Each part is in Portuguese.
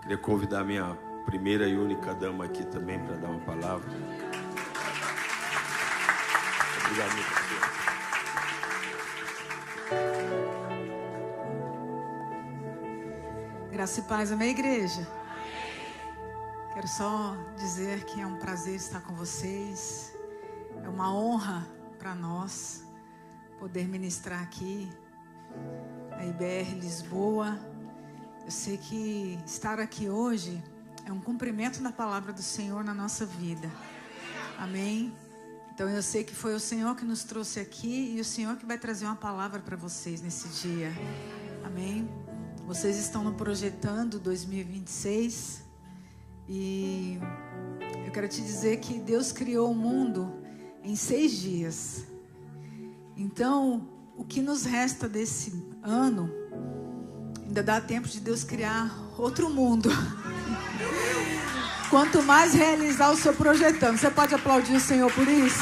Queria convidar minha primeira e única dama aqui também para dar uma palavra. Obrigado, meu pastor. Graça e paz, amém, igreja? Quero só dizer que é um prazer estar com vocês. É uma honra para nós poder ministrar aqui na IBR Lisboa. Eu sei que estar aqui hoje é um cumprimento da palavra do Senhor na nossa vida. Amém? Então eu sei que foi o Senhor que nos trouxe aqui e o Senhor que vai trazer uma palavra para vocês nesse dia. Amém? Vocês estão no Projetando 2026 e eu quero te dizer que Deus criou o mundo em 6 dias. Então, o que nos resta desse ano, ainda dá tempo de Deus criar outro mundo. Quanto mais realizar o seu projetando. Você pode aplaudir o Senhor por isso?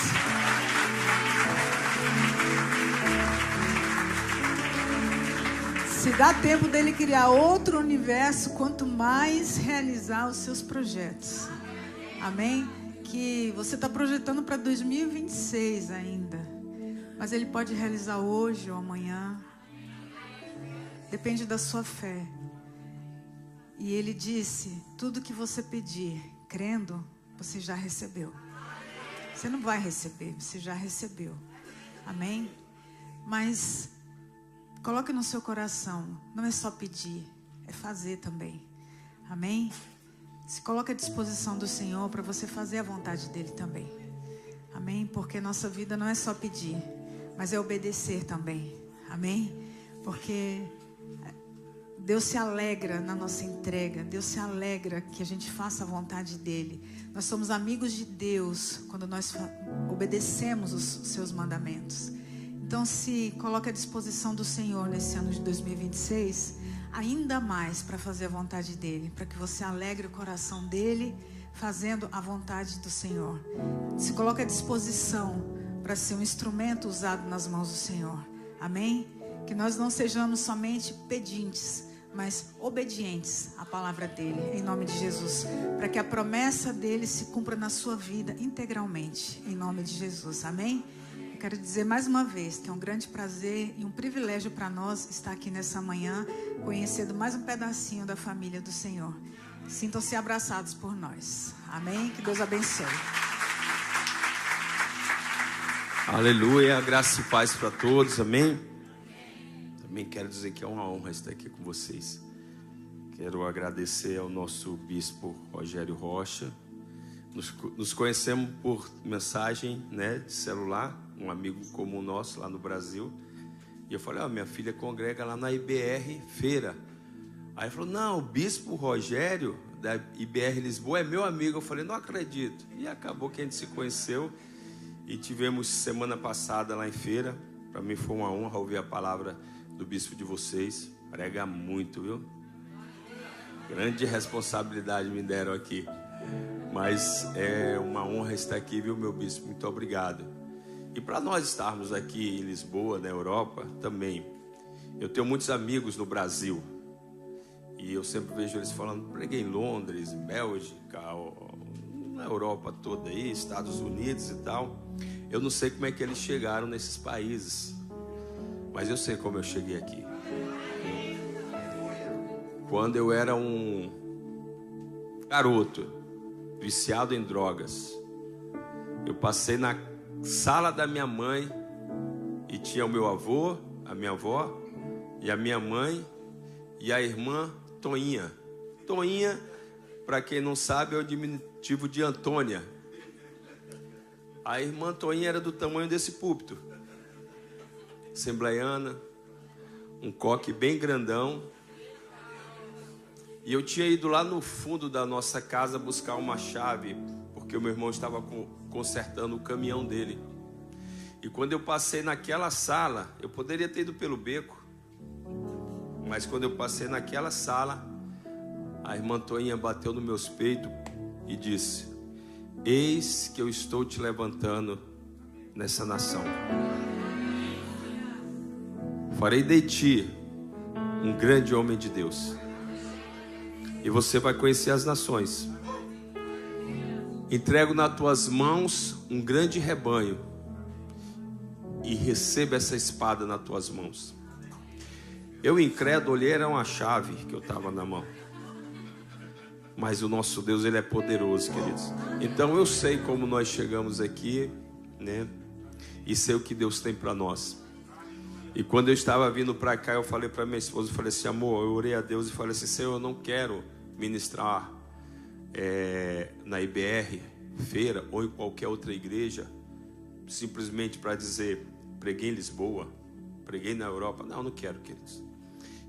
Se dá tempo dele criar outro universo, quanto mais realizar os seus projetos. Amém? Que você está projetando para 2026 ainda. Mas ele pode realizar hoje ou amanhã. Depende da sua fé. E ele disse, tudo que você pedir, crendo, você já recebeu. Você não vai receber, você já recebeu. Amém? Mas coloque no seu coração, não é só pedir, é fazer também. Amém? Se coloque à disposição do Senhor para você fazer a vontade dele também. Amém? Porque nossa vida não é só pedir, mas é obedecer também. Amém? Porque Deus se alegra na nossa entrega. Deus se alegra que a gente faça a vontade dele. Nós somos amigos de Deus quando nós obedecemos os seus mandamentos. Então se coloque à disposição do Senhor nesse ano de 2026, ainda mais para fazer a vontade dele, para que você alegre o coração dele fazendo a vontade do Senhor. Se coloque à disposição para ser um instrumento usado nas mãos do Senhor. Amém? Que nós não sejamos somente pedintes, mas obedientes à palavra dele, em nome de Jesus, para que a promessa dele se cumpra na sua vida integralmente, em nome de Jesus. Amém? Eu quero dizer mais uma vez que é um grande prazer e um privilégio para nós estar aqui nessa manhã, conhecendo mais um pedacinho da família do Senhor. Sintam-se abraçados por nós. Amém? Que Deus abençoe. Aleluia, graça e paz para todos, amém? Também quero dizer que é uma honra estar aqui com vocês. Quero agradecer ao nosso bispo Rogério Rocha. Nos conhecemos por mensagem, né, de celular, um amigo comum nosso lá no Brasil. E eu falei, minha filha congrega lá na IBR Feira. Aí ele falou, não, o bispo Rogério da IBR Lisboa é meu amigo. Eu falei, não acredito. E acabou que a gente se conheceu e tivemos semana passada lá em Feira. Para mim foi uma honra ouvir a palavra do bispo de vocês. Prega muito, viu? Grande responsabilidade me deram aqui. Mas é uma honra estar aqui, viu, meu bispo? Muito obrigado. E para nós estarmos aqui em Lisboa, na Europa, também. Eu tenho muitos amigos no Brasil. E eu sempre vejo eles falando, preguei em Londres, Bélgica, na Europa toda aí, Estados Unidos e tal. Eu não sei como é que eles chegaram nesses países, mas eu sei como eu cheguei aqui. Quando eu era um garoto, viciado em drogas, eu passei na sala da minha mãe e tinha o meu avô, a minha avó e a minha mãe e a irmã Toinha. Toinha, para quem não sabe, é o diminutivo de Antônia. A irmã Toinha era do tamanho desse púlpito. Assembleiana, um coque bem grandão. E eu tinha ido lá no fundo da nossa casa buscar uma chave, porque o meu irmão estava consertando o caminhão dele. E quando eu passei naquela sala, eu poderia ter ido pelo beco, mas quando eu passei naquela sala, a irmã Toinha bateu nos meus peitos e disse, eis que eu estou te levantando nessa nação. Farei de ti um grande homem de Deus. e você vai conhecer as nações. Entrego nas tuas mãos um grande rebanho e receba essa espada nas tuas mãos. Eu, incrédulo, olhei, era uma chave que eu estava na mão. Mas o nosso Deus, Ele é poderoso, queridos. Então eu sei como nós chegamos aqui, né? E sei o que Deus tem para nós. E quando eu estava vindo para cá, eu falei para minha esposa, eu falei assim, amor, eu orei a Deus e falei assim, Senhor, eu não quero ministrar na IBR, feira ou em qualquer outra igreja, simplesmente para dizer, preguei em Lisboa, preguei na Europa. Não, não quero, queridos.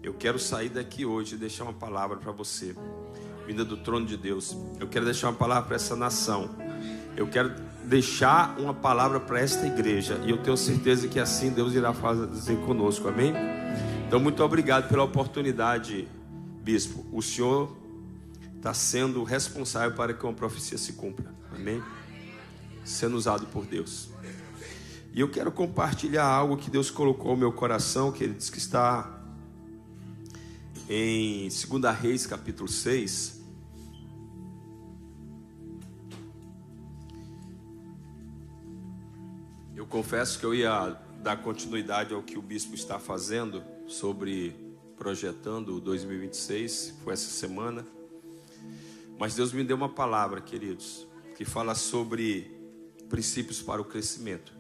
Eu quero sair daqui hoje e deixar uma palavra para você, vinda do trono de Deus. Eu quero deixar uma palavra para essa nação. Eu quero deixar uma palavra para esta igreja. E eu tenho certeza que assim Deus irá fazer conosco, amém? Então, muito obrigado pela oportunidade, bispo. O senhor está sendo responsável para que uma profecia se cumpra, amém? Sendo usado por Deus. E eu quero compartilhar algo que Deus colocou no meu coração, que ele diz que está em 2 Reis, capítulo 6. Eu confesso que eu ia dar continuidade ao que o bispo está fazendo sobre projetando 2026, foi essa semana. Mas Deus me deu uma palavra, queridos, que fala sobre princípios para o crescimento.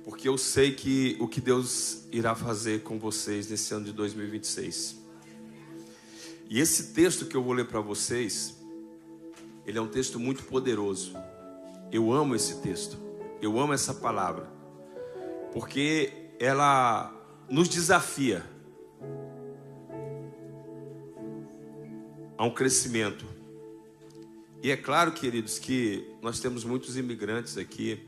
Porque eu sei que o que Deus irá fazer com vocês nesse ano de 2026. E esse texto que eu vou ler para vocês, ele é um texto muito poderoso. Eu amo esse texto. Eu amo essa palavra. Porque ela nos desafia a um crescimento. E é claro, queridos, que nós temos muitos imigrantes aqui,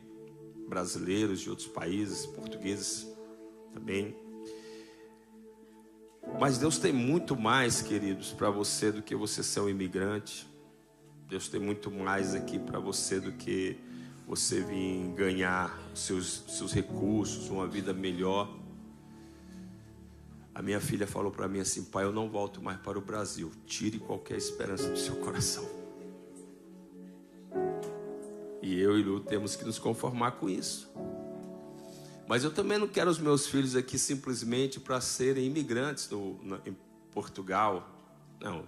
brasileiros de outros países, portugueses também. Mas Deus tem muito mais, queridos, para você do que você ser um imigrante. Deus tem muito mais aqui para você do que você vir ganhar seus recursos, uma vida melhor. A minha filha falou para mim assim, pai, eu não volto mais para o Brasil. Tire qualquer esperança do seu coração. E eu e Lu temos que nos conformar com isso. Mas eu também não quero os meus filhos aqui simplesmente para serem imigrantes em Portugal. Não.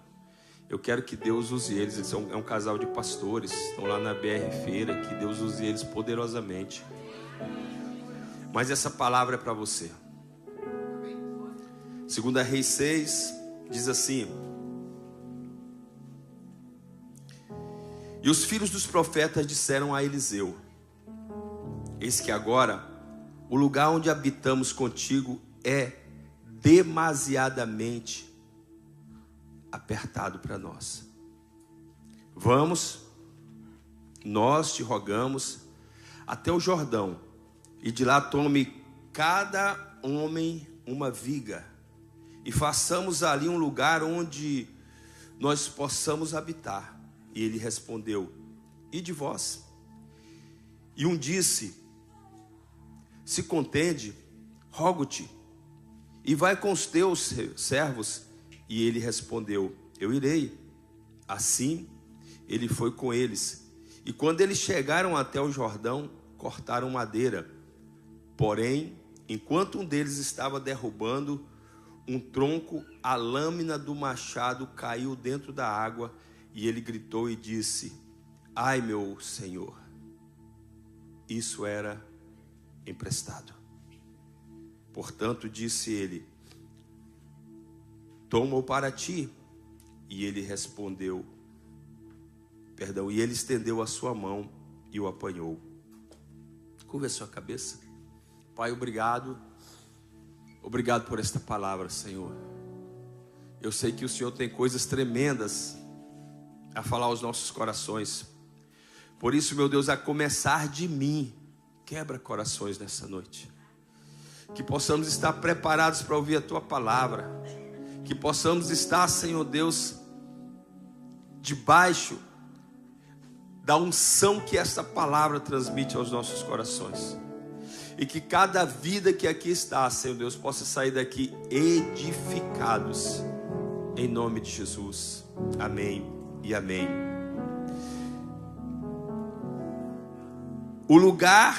Eu quero que Deus use eles. Eles é um casal de pastores. Estão lá na BR Feira. Que Deus use eles poderosamente. Mas essa palavra é para você. 2 Reis 6 diz assim: E os filhos dos profetas disseram a Eliseu: Eis que agora o lugar onde habitamos contigo é demasiadamente apertado para nós. Vamos, nós te rogamos, até o Jordão, e de lá tome cada homem uma viga, e façamos ali um lugar onde nós possamos habitar. E ele respondeu: E de vós? E um disse: Se contende, rogo-te, e vai com os teus servos. E ele respondeu: Eu irei. Assim, ele foi com eles. E quando eles chegaram até o Jordão, cortaram madeira. Porém, enquanto um deles estava derrubando um tronco, a lâmina do machado caiu dentro da água. E ele gritou e disse: Ai, meu Senhor, isso era emprestado. Portanto, disse ele: Toma-o para ti. E ele respondeu, e ele estendeu a sua mão e o apanhou. Curva a sua cabeça. Pai, obrigado. Obrigado por esta palavra, Senhor. Eu sei que o Senhor tem coisas tremendas a falar aos nossos corações. Por isso, meu Deus, a começar de mim, quebra corações nessa noite. Que possamos estar preparados para ouvir a Tua palavra. Que possamos estar, Senhor Deus, debaixo da unção que essa palavra transmite aos nossos corações. E que cada vida que aqui está, Senhor Deus, possa sair daqui edificados. em nome de Jesus. Amém e amém. O lugar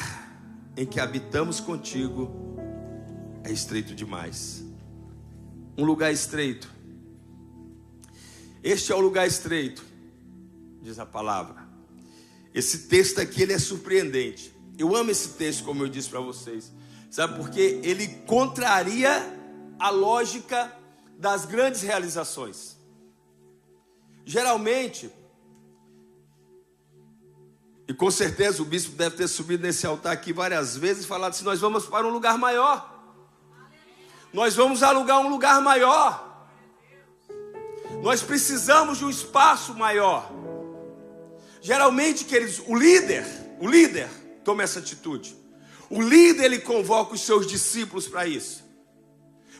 em que habitamos contigo é estreito demais. Um lugar estreito. Este é o lugar estreito, diz a palavra. Esse texto aqui, ele é surpreendente. Eu amo esse texto, como eu disse para vocês. Sabe por quê? Ele contraria a lógica das grandes realizações. Geralmente, e com certeza o bispo deve ter subido nesse altar aqui várias vezes e falado assim: nós vamos para um lugar maior. Nós vamos alugar um lugar maior. Nós precisamos de um espaço maior. Geralmente, queridos, o líder toma essa atitude. O líder, ele convoca os seus discípulos para isso.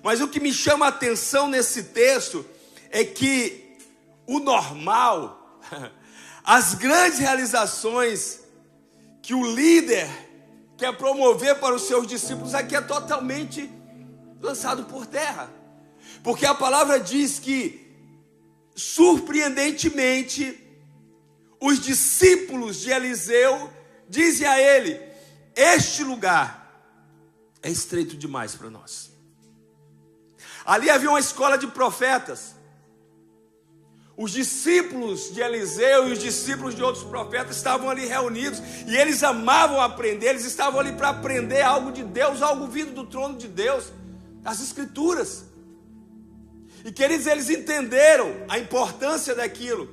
Mas o que me chama a atenção nesse texto é que o normal, as grandes realizações que o líder quer promover para os seus discípulos, aqui é totalmente lançado por terra. Porque a palavra diz que, surpreendentemente, os discípulos de Eliseu dizem a ele: este lugar é estreito demais para nós. Ali havia uma escola de profetas. Os discípulos de Eliseu e os discípulos de outros profetas estavam ali reunidos, e eles amavam aprender, eles estavam ali para aprender algo de Deus, algo vindo do trono de Deus, as Escrituras. E queridos, eles entenderam a importância daquilo.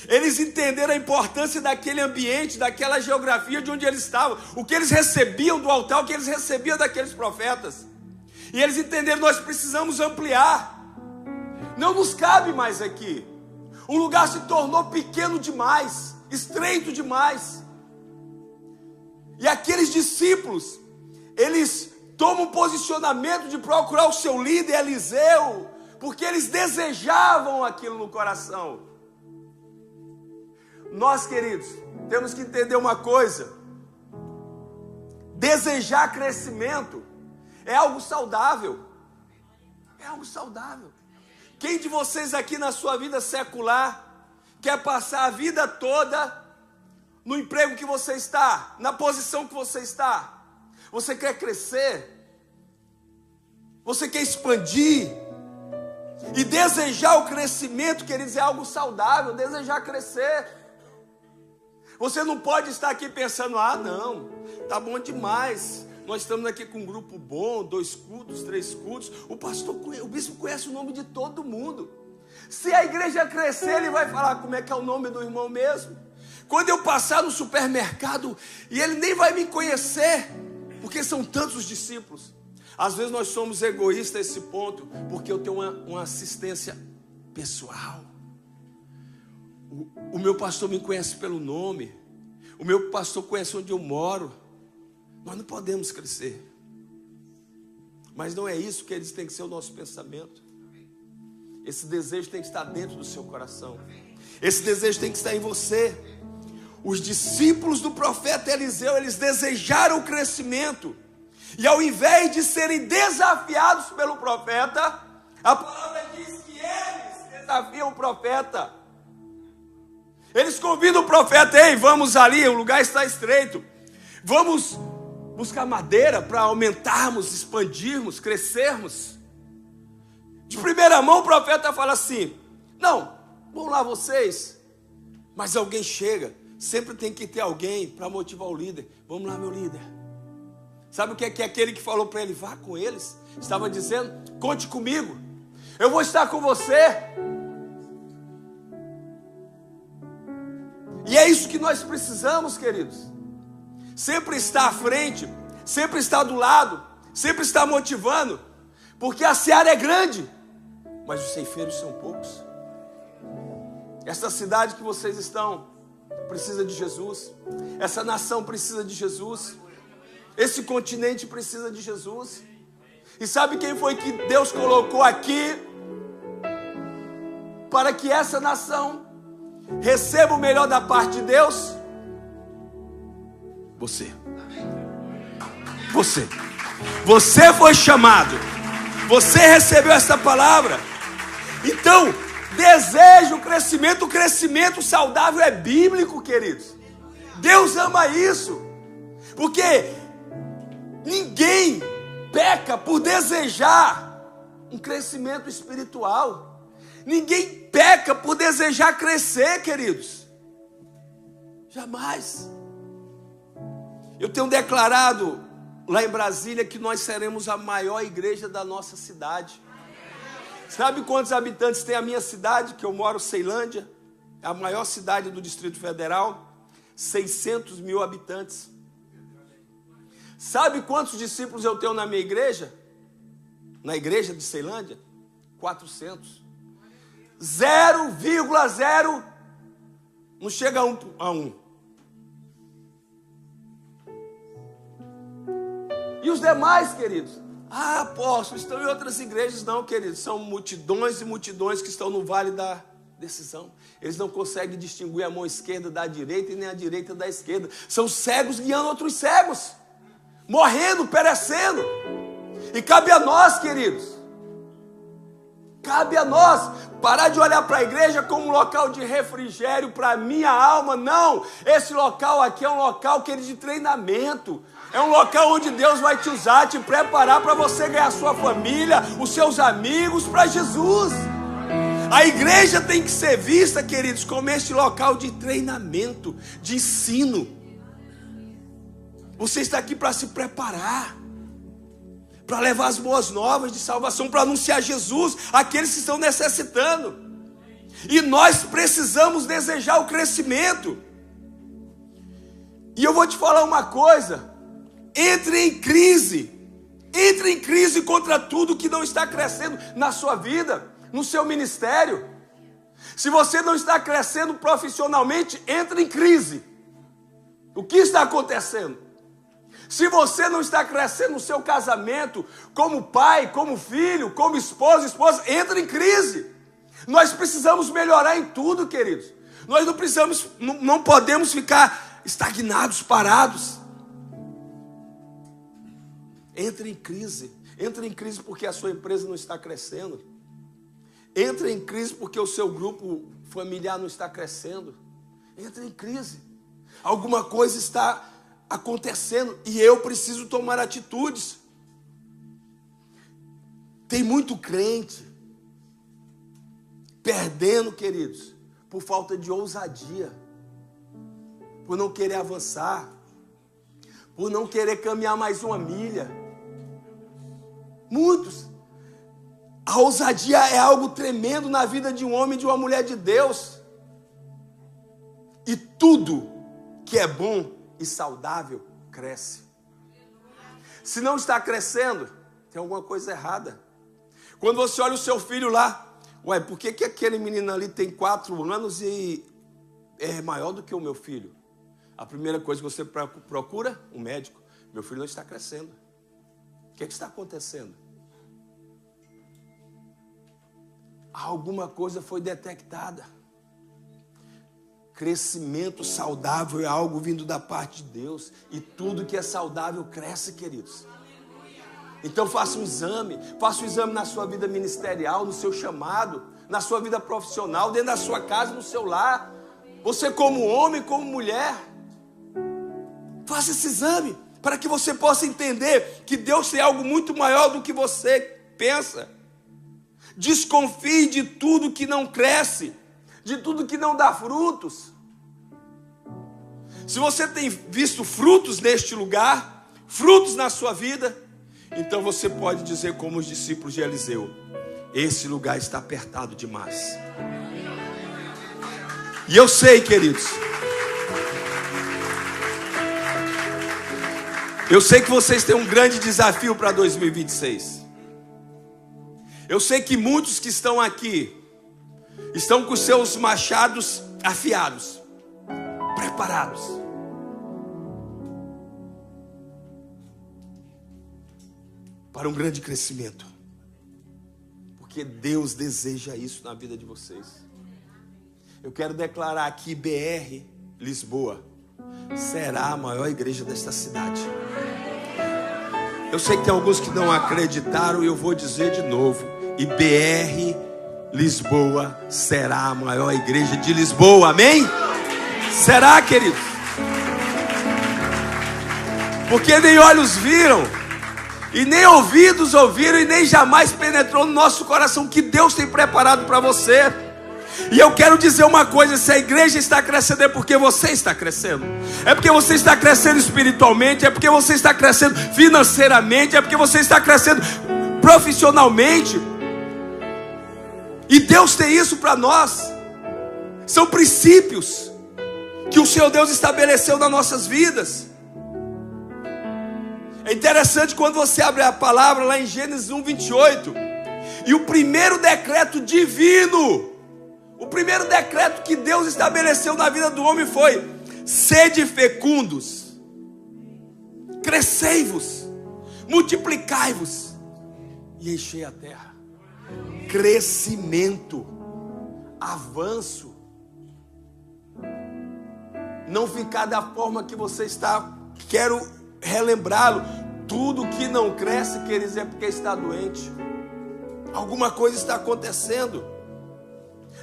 Eles entenderam a importância daquele ambiente, daquela geografia de onde eles estavam, o que eles recebiam do altar, o que eles recebiam daqueles profetas. E eles entenderam: nós precisamos ampliar. Não nos cabe mais aqui. O lugar se tornou pequeno demais, estreito demais. E aqueles discípulos, eles tomam um posicionamento de procurar o seu líder Eliseu, porque eles desejavam aquilo no coração. Nós, queridos, temos que entender uma coisa: desejar crescimento é algo saudável. É algo saudável. Quem de vocês aqui na sua vida secular quer passar a vida toda no emprego que você está, na posição que você está? Você quer crescer? Você quer expandir? E desejar o crescimento, queridos, é algo saudável. Desejar crescer. Você não pode estar aqui pensando: ah, não, tá bom demais, nós estamos aqui com um grupo bom, 2 cultos, 3 cultos, o bispo conhece o nome de todo mundo. Se a igreja crescer, ele vai falar como é que é o nome do irmão mesmo. Quando eu passar no supermercado, e ele nem vai me conhecer, porque são tantos os discípulos. Às vezes nós somos egoístas a esse ponto, porque eu tenho uma assistência pessoal. O meu pastor me conhece pelo nome. O meu pastor conhece onde eu moro. Nós não podemos crescer. Mas não é isso que eles têm que ser o nosso pensamento. Esse desejo tem que estar dentro do seu coração. Esse desejo tem que estar em você. Os discípulos do profeta Eliseu, eles desejaram o crescimento. E ao invés de serem desafiados pelo profeta, a palavra diz que eles desafiam o profeta. Eles convidam o profeta: ei, vamos ali, o lugar está estreito. Vamos buscar madeira para aumentarmos, expandirmos, crescermos. De primeira mão o profeta fala assim: não, vão lá vocês. Mas alguém chega, sempre tem que ter alguém para motivar o líder. Vamos lá, meu líder. Sabe o que é aquele que falou para ele: vá com eles? Estava dizendo: conte comigo, eu vou estar com você. E é isso que nós precisamos, queridos. Sempre estar à frente, sempre estar do lado, sempre estar motivando. Porque a seara é grande, mas os ceifeiros são poucos. Essa cidade que vocês estão precisa de Jesus. Essa nação precisa de Jesus. Esse continente precisa de Jesus. E sabe quem foi que Deus colocou aqui para que essa nação receba o melhor da parte de Deus? Você. Você. Você foi chamado. Você recebeu essa palavra. Então, deseja o crescimento saudável é bíblico, queridos. Deus ama isso, porque ninguém peca por desejar um crescimento espiritual. Ninguém peca por desejar crescer, queridos. Jamais. Eu tenho declarado lá em Brasília que nós seremos a maior igreja da nossa cidade. Sabe quantos habitantes tem a minha cidade, que eu moro, Ceilândia? É a maior cidade do Distrito Federal. 600 mil habitantes. Sabe quantos discípulos eu tenho na minha igreja? Na igreja de Ceilândia? 400. 0,0. Não chega a um. E os demais, queridos? Ah, apóstolo, estão em outras igrejas. Não, queridos, são multidões e multidões que estão no vale da decisão. Eles não conseguem distinguir a mão esquerda da direita e nem a direita da esquerda. São cegos guiando outros cegos, morrendo, perecendo. E cabe a nós, queridos, cabe a nós parar de olhar para a igreja como um local de refrigério para a minha alma. Não, esse local aqui é um local, querido, de treinamento. É um local onde Deus vai te usar, te preparar para você ganhar a sua família, os seus amigos, para Jesus. A igreja tem que ser vista, queridos, como este local de treinamento, de ensino. Você está aqui para se preparar, para levar as boas novas de salvação, para anunciar Jesus àqueles que estão necessitando. E nós precisamos desejar o crescimento. E eu vou te falar uma coisa: entre em crise contra tudo que não está crescendo na sua vida, no seu ministério. Se você não está crescendo profissionalmente, entre em crise. O que está acontecendo? Se você não está crescendo no seu casamento, como pai, como filho, como esposa, entre em crise. Nós precisamos melhorar em tudo, queridos. Nós não podemos ficar estagnados, parados. Entre em crise. Entre em crise porque a sua empresa não está crescendo. Entre em crise porque o seu grupo familiar não está crescendo. Entre em crise. Alguma coisa está acontecendo e eu preciso tomar atitudes. Tem muito crente perdendo, queridos, por falta de ousadia, por não querer avançar, por não querer caminhar mais uma milha. Muitos. A ousadia é algo tremendo na vida de um homem e de uma mulher de Deus. E tudo que é bom e saudável cresce. Se não está crescendo, tem alguma coisa errada. Quando você olha o seu filho lá, ué, por que aquele menino ali tem 4 anos e é maior do que o meu filho? A primeira coisa que você procura, um médico. Meu filho não está crescendo. O que está acontecendo? Alguma coisa foi detectada. Crescimento saudável é algo vindo da parte de Deus. E tudo que é saudável cresce, queridos. Então faça um exame. Faça um exame na sua vida ministerial, no seu chamado, na sua vida profissional, dentro da sua casa, no seu lar. Você como homem, como mulher. Faça esse exame para que você possa entender que Deus tem algo muito maior do que você pensa. Desconfie de tudo que não cresce, de tudo que não dá frutos. Se você tem visto frutos neste lugar, frutos na sua vida, então você pode dizer como os discípulos de Eliseu: esse lugar está apertado demais. E eu sei, queridos, eu sei que vocês têm um grande desafio para 2026. Eu sei que muitos que estão aqui estão com seus machados afiados, preparados. Para um grande crescimento. Porque Deus deseja isso na vida de vocês. Eu quero declarar aqui: BR Lisboa será a maior igreja desta cidade. Eu sei que tem alguns que não acreditaram e eu vou dizer de novo. E BR Lisboa será a maior igreja de Lisboa, amém? Será, queridos? Porque nem olhos viram, e nem ouvidos ouviram, e nem jamais penetrou no nosso coração que Deus tem preparado para você. E eu quero dizer uma coisa: se a igreja está crescendo, é porque você está crescendo, é porque você está crescendo espiritualmente, é porque você está crescendo financeiramente, é porque você está crescendo profissionalmente. E Deus tem isso para nós. São princípios que o Senhor Deus estabeleceu nas nossas vidas. É interessante quando você abre a palavra lá em Gênesis 1:28, e o primeiro decreto divino, o primeiro decreto que Deus estabeleceu na vida do homem foi: sede fecundos, crescei-vos, multiplicai-vos e enchei a terra. Crescimento, avanço, não ficar da forma que você está. Quero relembrá-lo: tudo que não cresce, queridos, é porque está doente. Alguma coisa está acontecendo.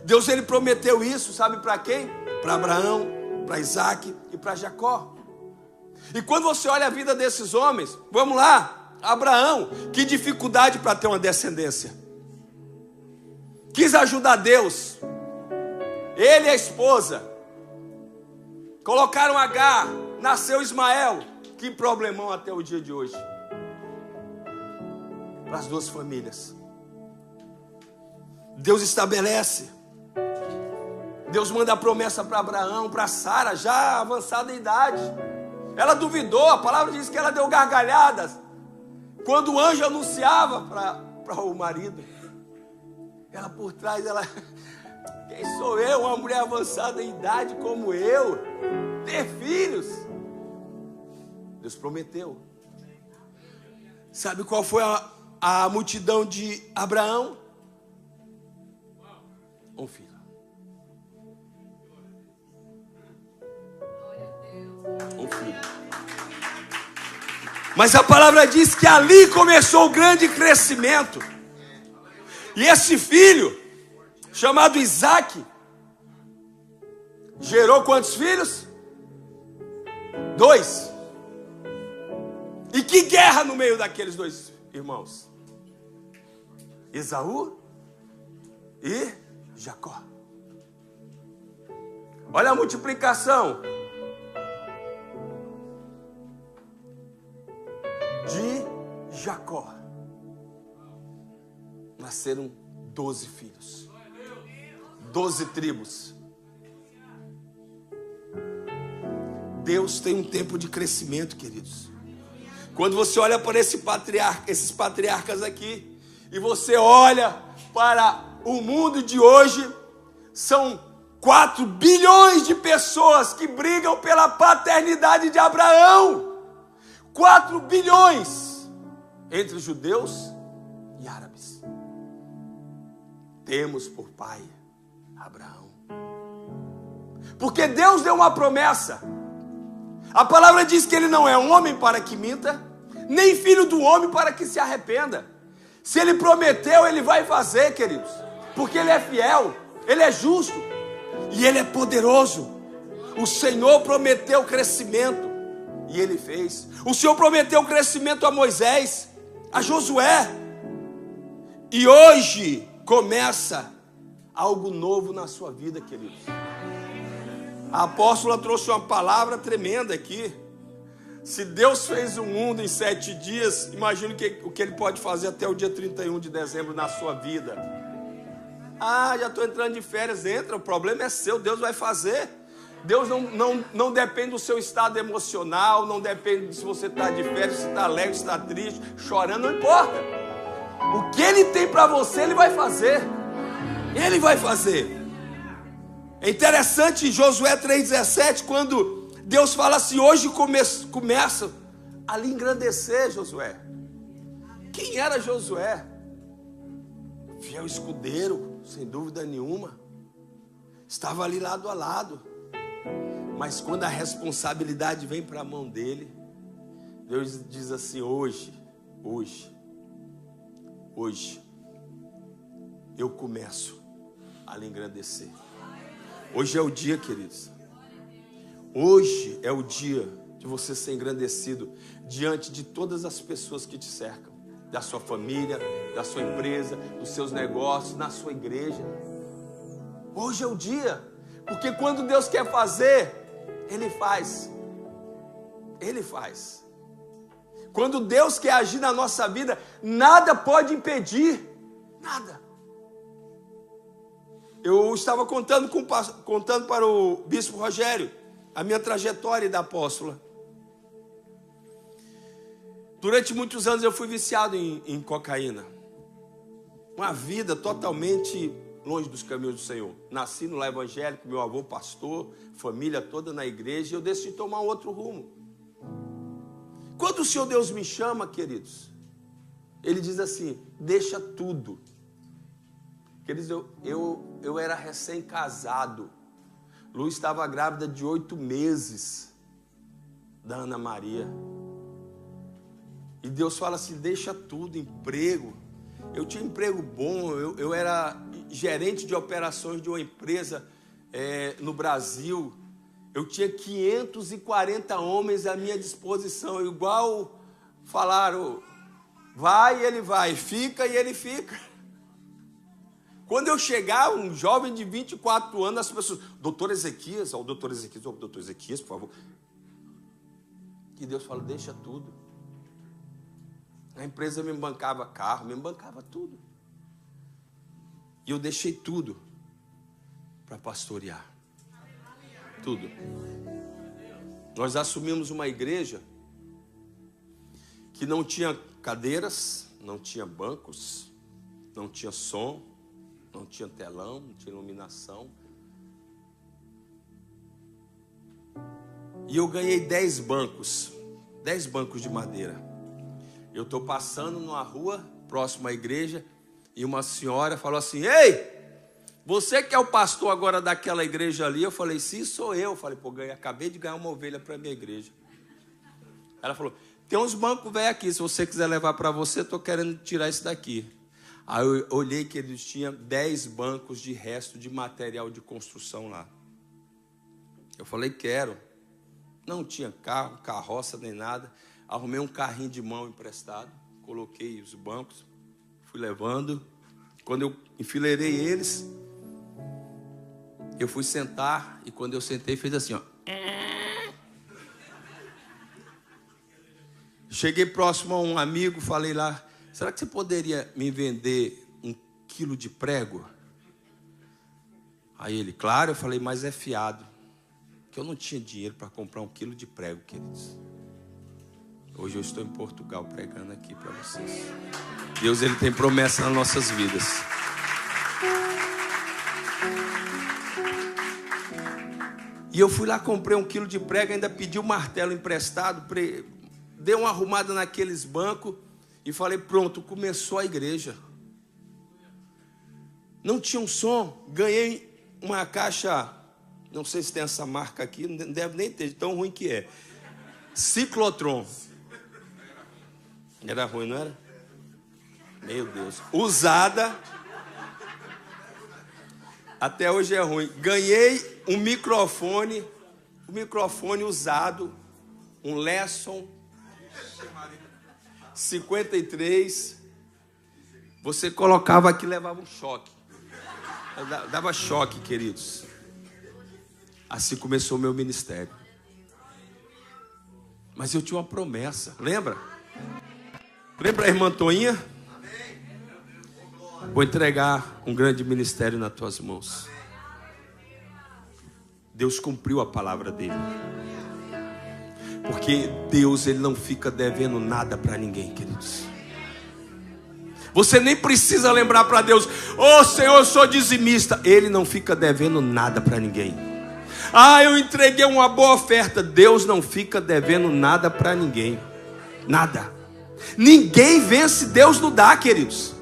Deus, ele prometeu isso, sabe para quem? Para Abraão, para Isaac e para Jacó. E quando você olha a vida desses homens, vamos lá, Abraão, que dificuldade para ter uma descendência. Quis ajudar Deus, ele e a esposa, colocaram Agar, nasceu Ismael. Que problemão até o dia de hoje para as duas famílias. Deus estabelece, Deus manda a promessa para Abraão, para Sara, já avançada em idade. Ela duvidou, a palavra diz que ela deu gargalhadas quando o anjo anunciava para o marido. Ela por trás, quem sou eu, uma mulher avançada em idade como eu, ter filhos? Deus prometeu. Sabe qual foi a multidão de Abraão? Um filho. Um filho. Mas a palavra diz que ali começou o grande crescimento. E esse filho, chamado Isaac, gerou quantos filhos? 2. E que guerra no meio daqueles 2 irmãos? Esaú e Jacó. Olha a multiplicação. De Jacó nasceram 12 filhos, 12 tribos. Deus tem um tempo de crescimento, queridos. Quando você olha para esses patriarcas aqui, e você olha para o mundo de hoje, são 4 bilhões de pessoas que brigam pela paternidade de Abraão. 4 bilhões entre judeus e árabes. Temos por pai Abraão, porque Deus deu uma promessa. A palavra diz que ele não é um homem para que minta, nem filho do homem para que se arrependa. Se ele prometeu, ele vai fazer, queridos, porque ele é fiel, ele é justo e ele é poderoso. O Senhor prometeu crescimento e ele fez. O Senhor prometeu crescimento a Moisés, a Josué, e hoje começa algo novo na sua vida, queridos. A apóstola trouxe uma palavra tremenda aqui. Se Deus fez o mundo em 7 dias, imagine o que ele pode fazer até o dia 31 de dezembro na sua vida. Ah, já estou entrando de férias. Entra, o problema é seu, Deus vai fazer. Deus não depende do seu estado emocional, não depende de se você está de férias, se está alegre, se está triste, chorando, não importa. O que Ele tem para você, Ele vai fazer. Ele vai fazer. É interessante, Josué 3,17, quando Deus fala assim: hoje começa a lhe engrandecer, Josué. Quem era Josué? Fiel escudeiro, sem dúvida nenhuma. Estava ali lado a lado. Mas quando a responsabilidade vem para a mão dele, Deus diz assim: hoje, eu começo a lhe engrandecer. Hoje é o dia, queridos. Hoje é o dia de você ser engrandecido diante de todas as pessoas que te cercam, da sua família, da sua empresa, dos seus negócios, na sua igreja. Hoje é o dia, porque quando Deus quer fazer, Ele faz. Ele faz. Quando Deus quer agir na nossa vida, nada pode impedir. Nada. Eu estava contando para o bispo Rogério a minha trajetória da apóstola. Durante muitos anos eu fui viciado em cocaína. Uma vida totalmente longe dos caminhos do Senhor. Nasci no lar evangélico, meu avô pastor, família toda na igreja, e eu decidi tomar um outro rumo. Quando o Senhor Deus me chama, queridos, Ele diz assim, deixa tudo. Queridos, eu era recém-casado. Lu estava grávida de 8 meses da Ana Maria. E Deus fala assim, deixa tudo, emprego. Eu tinha emprego bom, eu era gerente de operações de uma empresa no Brasil. Eu tinha 540 homens à minha disposição, igual falaram, vai e ele vai, fica e ele fica. Quando eu chegar, um jovem de 24 anos, as pessoas, doutor Ezequias, doutor Ezequias, por favor. E Deus fala, deixa tudo. A empresa me bancava carro, me bancava tudo. E eu deixei tudo para pastorear. Tudo. Nós assumimos uma igreja que não tinha cadeiras, não tinha bancos, não tinha som, não tinha telão, não tinha iluminação. E eu ganhei 10 bancos de madeira. Eu estou passando numa rua, próximo à igreja, e uma senhora falou assim, ei, você que é o pastor agora daquela igreja ali? Eu falei, sim, sou eu. Eu falei, pô, acabei de ganhar uma ovelha para a minha igreja. Ela falou, tem uns bancos velhos aqui, se você quiser levar para você, estou querendo tirar esse daqui. Aí eu olhei que eles tinham 10 bancos de resto de material de construção lá. Eu falei, quero. Não tinha carro, carroça, nem nada. Arrumei um carrinho de mão emprestado, coloquei os bancos, fui levando. Quando eu enfileirei eles, eu fui sentar, e quando eu sentei, fez assim, ó. Cheguei próximo a um amigo, falei lá, será que você poderia me vender 1 quilo de prego? Aí ele, claro, eu falei, mas é fiado. Porque eu não tinha dinheiro para comprar 1 quilo de prego, queridos. Hoje eu estou em Portugal pregando aqui para vocês. Deus, Ele tem promessa nas nossas vidas. E eu fui lá, comprei 1 quilo de prego, ainda pedi um martelo emprestado, dei uma arrumada naqueles bancos e falei, pronto, começou a igreja. Não tinha um som, ganhei uma caixa, não sei se tem essa marca aqui, não deve nem ter, tão ruim que é. Ciclotron. Era ruim, não era? Meu Deus. Usada. Até hoje é ruim. Ganhei um microfone usado, um Lesson 53. Você colocava aqui e levava um choque. Dava choque, queridos. Assim começou o meu ministério. Mas eu tinha uma promessa, lembra? Lembra a irmã Toinha? Vou entregar um grande ministério nas tuas mãos. Deus cumpriu a palavra dele. Porque Deus, Ele não fica devendo nada para ninguém, queridos. Você nem precisa lembrar para Deus, ô Senhor, eu sou dizimista. Ele não fica devendo nada para ninguém. Ah, eu entreguei uma boa oferta. Deus não fica devendo nada para ninguém. Nada. Ninguém vence, Deus não dá, queridos.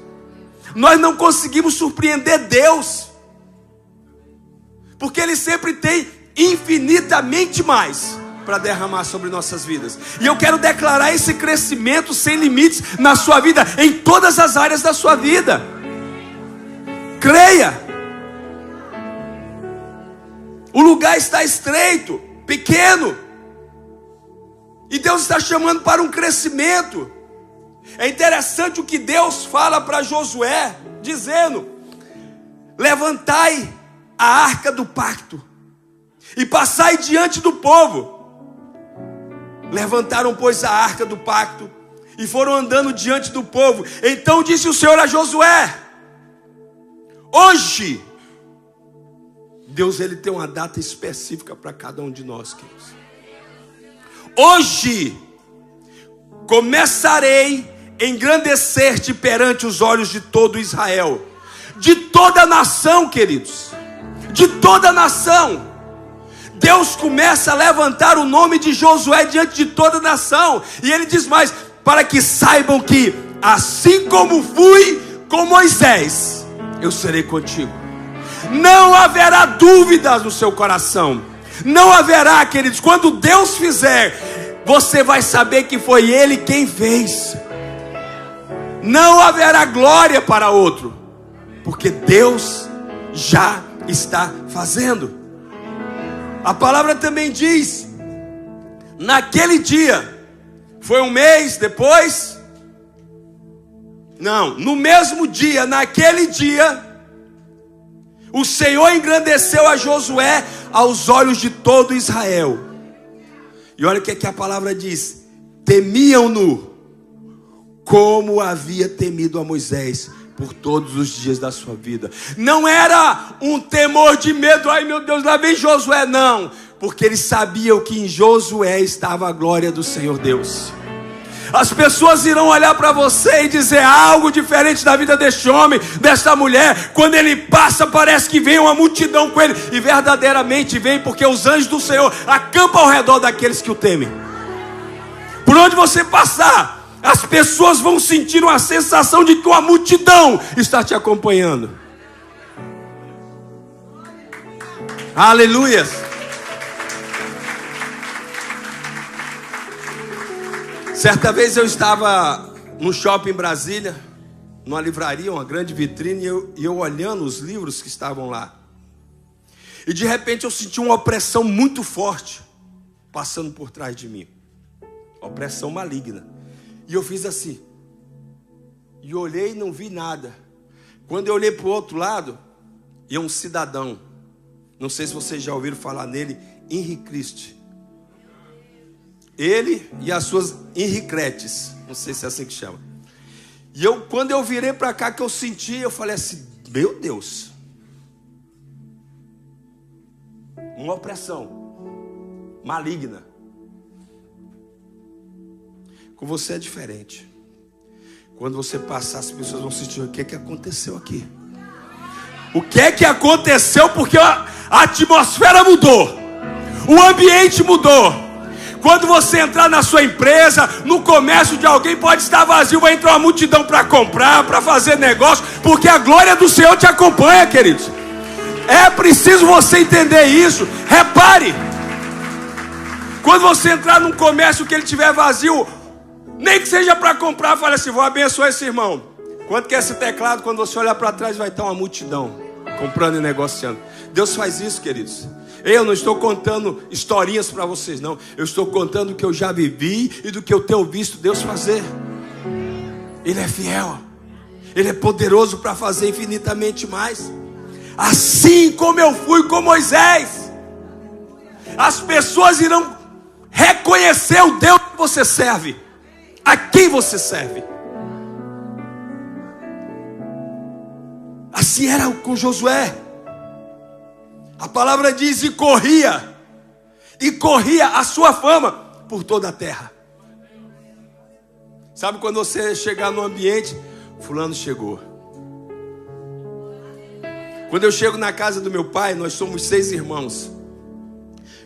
Nós não conseguimos surpreender Deus, porque Ele sempre tem infinitamente mais para derramar sobre nossas vidas. E eu quero declarar esse crescimento sem limites na sua vida, em todas as áreas da sua vida. Creia. O lugar está estreito, pequeno. E Deus está chamando para um crescimento. É interessante o que Deus fala para Josué, dizendo: levantai a arca do pacto e passai diante do povo. Levantaram, pois, a arca do pacto e foram andando diante do povo. Então disse o Senhor a Josué: hoje, Deus, ele tem uma data específica para cada um de nós, queridos. Hoje começarei a engrandecer-te perante os olhos de todo Israel, de toda a nação, queridos, de toda a nação. Deus começa a levantar o nome de Josué diante de toda a nação, e ele diz mais: para que saibam que assim como fui com Moisés, eu serei contigo. Não haverá dúvidas no seu coração. Não haverá, queridos. Quando Deus fizer, você vai saber que foi Ele quem fez. Não haverá glória para outro, porque Deus já está fazendo. A palavra também diz: naquele dia, foi um mês depois? Não, no mesmo dia, naquele dia, o Senhor engrandeceu a Josué aos olhos de todo Israel. E olha o que a palavra diz: temiam-no como havia temido a Moisés por todos os dias da sua vida. Não era um temor de medo: ai meu Deus, lá vem Josué. Não, porque eles sabiam que em Josué estava a glória do Senhor Deus. As pessoas irão olhar para você e dizer: algo diferente da vida deste homem, desta mulher. Quando ele passa, parece que vem uma multidão com ele. E verdadeiramente vem, porque os anjos do Senhor acampam ao redor daqueles que o temem. Por onde você passar, as pessoas vão sentir uma sensação de que uma multidão está te acompanhando. Aleluia. Certa vez eu estava no shopping em Brasília, numa livraria, uma grande vitrine, e eu olhando os livros que estavam lá. E de repente eu senti uma opressão muito forte passando por trás de mim. Opressão maligna. E eu fiz assim. E olhei e não vi nada. Quando eu olhei para o outro lado, ia um cidadão. Não sei se vocês já ouviram falar nele, Henri Cristo. Ele e as suas Henricretes, não sei se é assim que chama. E quando eu virei para cá, que eu senti, eu falei assim: meu Deus, uma opressão maligna. Com você é diferente. Quando você passar, as pessoas vão sentir: o que é que aconteceu aqui? O que é que aconteceu? Porque a atmosfera mudou, o ambiente mudou. Quando você entrar na sua empresa, no comércio de alguém, pode estar vazio, vai entrar uma multidão para comprar, para fazer negócio, porque a glória do Senhor te acompanha, queridos. É preciso você entender isso. Repare, quando você entrar num comércio que ele estiver vazio, nem que seja para comprar, fala assim: vou abençoar esse irmão. Quanto que é esse teclado? Quando você olhar para trás, vai estar uma multidão comprando e negociando. Deus faz isso, queridos. Eu não estou contando historinhas para vocês, não. Eu estou contando o que eu já vivi e do que eu tenho visto Deus fazer. Ele é fiel. Ele é poderoso para fazer infinitamente mais. Assim como eu fui com Moisés, as pessoas irão reconhecer o Deus que você serve. A quem você serve. Assim era com Josué. A palavra diz: e corria a sua fama por toda a terra. Sabe quando você chegar no ambiente, fulano chegou. Quando eu chego na casa do meu pai, nós somos 6 irmãos.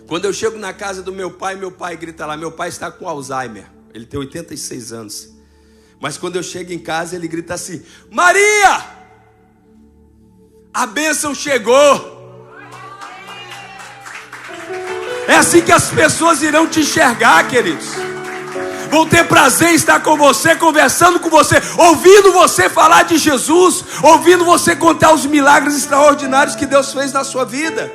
Quando eu chego na casa do meu pai grita lá: meu pai está com Alzheimer, ele tem 86 anos. Mas quando eu chego em casa, ele grita assim: Maria, a bênção chegou. É assim que as pessoas irão te enxergar, queridos. vão ter prazer em estar com você, conversando com você, ouvindo você falar de Jesus, ouvindo você contar os milagres extraordinários que Deus fez na sua vida.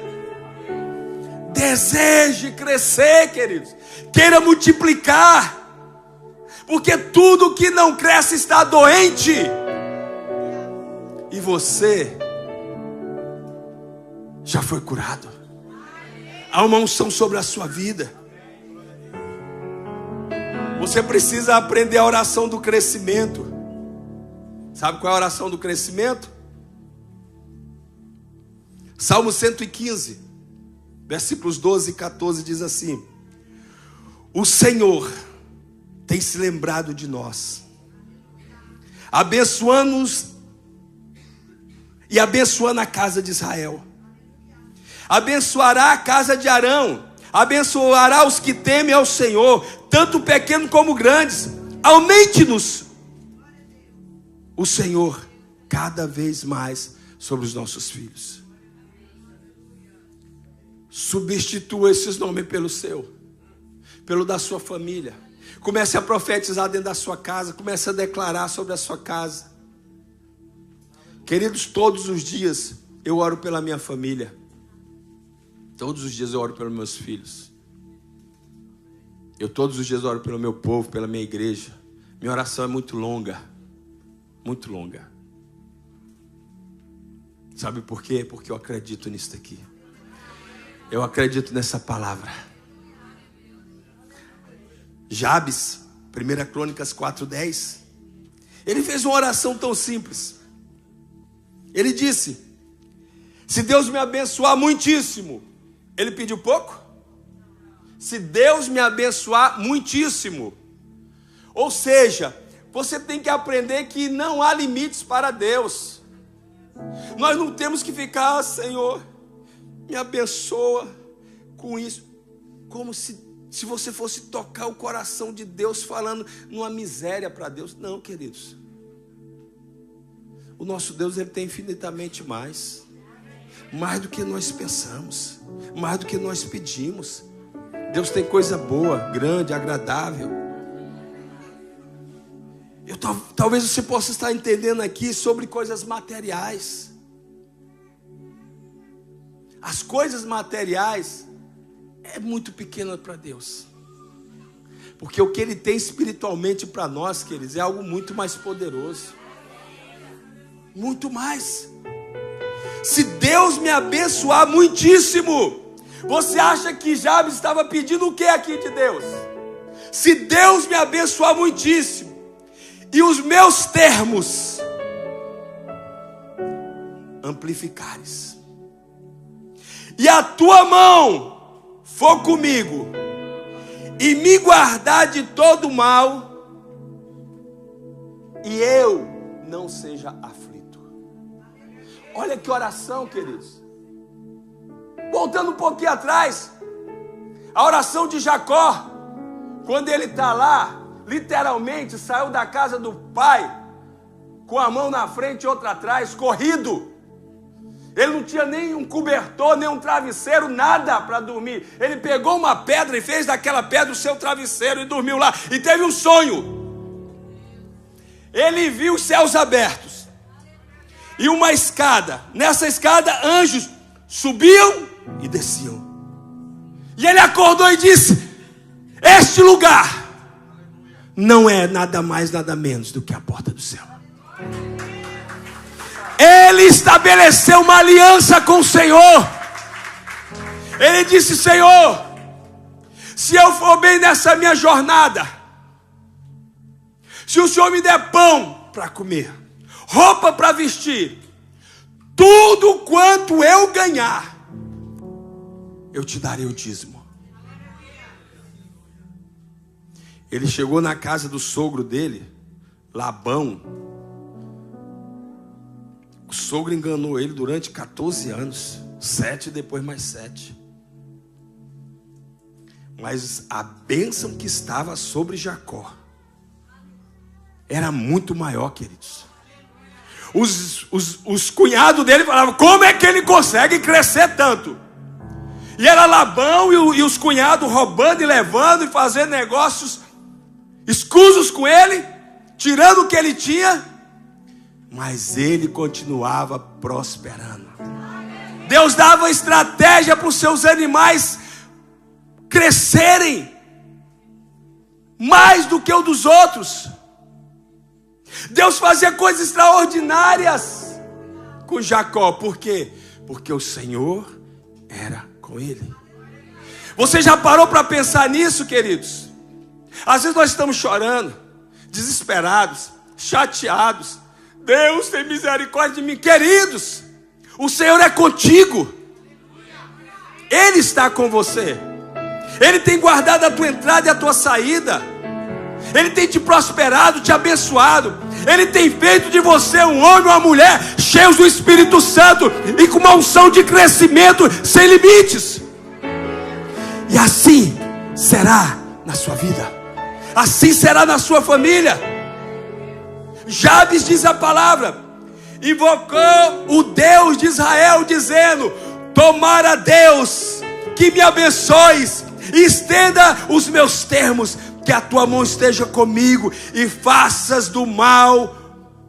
Deseje crescer, queridos. Queira multiplicar. Porque tudo que não cresce está doente. E você já foi curado. Há uma unção sobre a sua vida. Você precisa aprender a oração do crescimento. Sabe qual é a oração do crescimento? Salmo 115, versículos 12 e 14 diz assim: o Senhor tem se lembrado de nós, abençoando-nos e abençoando a casa de Israel. Abençoará a casa de Arão, abençoará os que temem ao Senhor, tanto pequenos como grandes. Aumente-nos o Senhor cada vez mais sobre os nossos filhos. Substitua esses nomes pelo seu, pelo da sua família. Comece a profetizar dentro da sua casa, comece a declarar sobre a sua casa. Queridos, todos os dias eu oro pela minha família. Todos os dias eu oro pelos meus filhos. Eu todos os dias oro pelo meu povo, pela minha igreja. Minha oração é muito longa. Muito longa. Sabe por quê? Porque eu acredito nisso aqui. Eu acredito nessa palavra. Jabes, 1 Crônicas 4:10. Ele fez uma oração tão simples. Ele disse: se Deus me abençoar muitíssimo. Ele pediu pouco? Se Deus me abençoar muitíssimo. Ou seja, você tem que aprender que não há limites para Deus. Nós não temos que ficar: Senhor, me abençoa com isso. Como se você fosse tocar o coração de Deus falando numa miséria para Deus. Não, queridos. O nosso Deus, Ele tem infinitamente mais. Mais do que nós pensamos. Mais do que nós pedimos. Deus tem coisa boa, grande, agradável. Talvez você possa estar entendendo aqui sobre coisas materiais. As coisas materiais é muito pequena para Deus. Porque o que Ele tem espiritualmente para nós, queridos, é algo muito mais poderoso. Muito mais. Se Deus me abençoar muitíssimo, você acha que Jabes estava pedindo o que aqui de Deus? Se Deus me abençoar muitíssimo, e os meus termos amplificares, e a tua mão for comigo, e me guardar de todo mal, e eu não seja aflito. Olha que oração, queridos. Voltando um pouquinho atrás, a oração de Jacó, quando ele está lá, literalmente saiu da casa do pai, com a mão na frente e outra atrás, corrido. Ele não tinha nem um cobertor, nem um travesseiro, nada para dormir. Ele pegou uma pedra e fez daquela pedra o seu travesseiro e dormiu lá. E teve um sonho. Ele viu os céus abertos e uma escada. Nessa escada, anjos subiam e desciam. E ele acordou e disse: este lugar não é nada mais, nada menos do que a porta do céu. Ele estabeleceu uma aliança com o Senhor. Ele disse: Senhor, se eu for bem nessa minha jornada, se o Senhor me der pão para comer, roupa para vestir, tudo quanto eu ganhar, eu te darei o dízimo. Ele chegou na casa do sogro dele, Labão. O sogro enganou ele durante 14 anos. 7 e depois mais 7. Mas a bênção que estava sobre Jacó era muito maior, queridos. Os cunhados dele falavam: como é que ele consegue crescer tanto? E era Labão e os cunhados roubando e levando e fazendo negócios. escusos com ele, tirando o que ele tinha, mas ele continuava prosperando. Deus dava estratégia para os seus animais crescerem mais do que o dos outros. Deus fazia coisas extraordinárias com Jacó. Por quê? Porque o Senhor era com ele. Você já parou para pensar nisso, queridos? Às vezes nós estamos chorando, desesperados, chateados. Deus tem misericórdia de mim. Queridos, o Senhor é contigo. Ele está com você. Ele tem guardado a tua entrada e a tua saída. Ele tem te prosperado, te abençoado. Ele tem feito de você um homem ou uma mulher cheios do Espírito Santo e com uma unção de crescimento sem limites. E assim será na sua vida. Assim será na sua família. Jabes, diz a palavra, invocou o Deus de Israel, dizendo: tomara Deus que me abençoes e estenda os meus termos, que a tua mão esteja comigo e faças do mal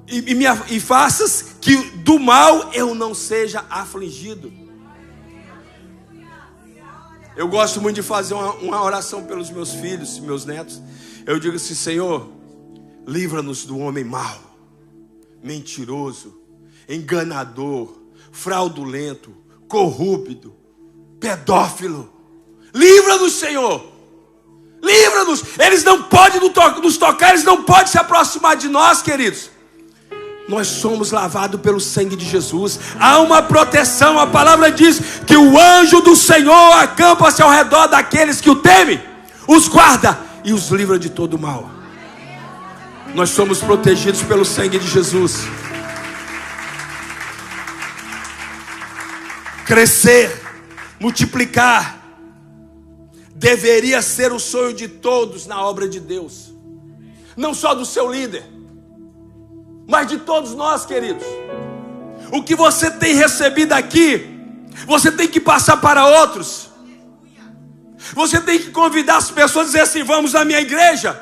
e faças que do mal eu não seja afligido. Eu gosto muito de fazer uma oração pelos meus filhos, meus netos. Eu digo assim: Senhor, livra-nos do homem mau, mentiroso, enganador, fraudulento, corrupto, pedófilo. Livra-nos, Senhor. Livra-nos. Eles não podem nos tocar, eles não podem se aproximar de nós, queridos. Nós somos lavados pelo sangue de Jesus. Há uma proteção. A palavra diz que o anjo do Senhor acampa-se ao redor daqueles que o temem, os guarda e os livra de todo mal. Nós somos protegidos pelo sangue de Jesus. Crescer, multiplicar, deveria ser o sonho de todos na obra de Deus. Não só do seu líder, mas de todos nós, queridos. O que você tem recebido aqui, você tem que passar para outros. Você tem que convidar as pessoas a dizer assim: vamos na minha igreja.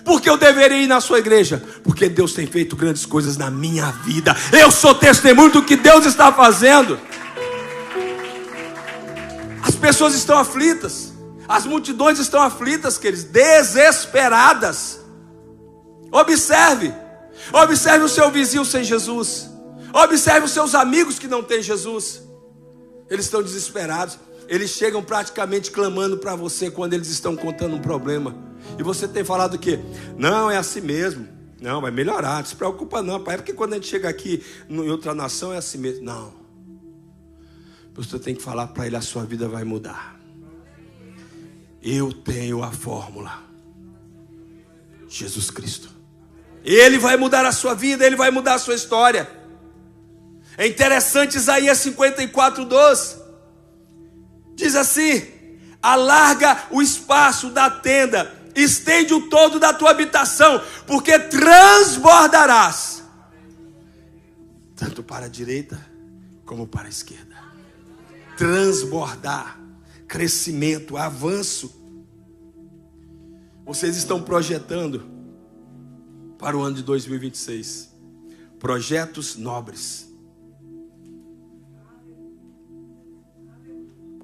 Porque eu deveria ir na sua igreja? Porque Deus tem feito grandes coisas na minha vida. Eu sou testemunho do que Deus está fazendo. As pessoas estão aflitas. As multidões estão aflitas, queridos, desesperadas. Observe o seu vizinho sem Jesus. Observe os seus amigos que não têm Jesus. Eles estão desesperados. Eles chegam praticamente clamando para você quando eles estão contando um problema. E você tem falado o quê? Não, é assim mesmo. Não, vai melhorar, não se preocupa não, pai. É porque quando a gente chega aqui em outra nação é assim mesmo. Não. Você tem que falar para ele: a sua vida vai mudar. Eu tenho a fórmula. Jesus Cristo. Ele vai mudar a sua vida, ele vai mudar a sua história. É interessante Isaías 54:12. Diz assim: alarga o espaço da tenda, estende o todo da tua habitação, porque transbordarás, tanto para a direita como para a esquerda. Transbordar, crescimento, avanço. Vocês estão projetando para o ano de 2026 projetos nobres,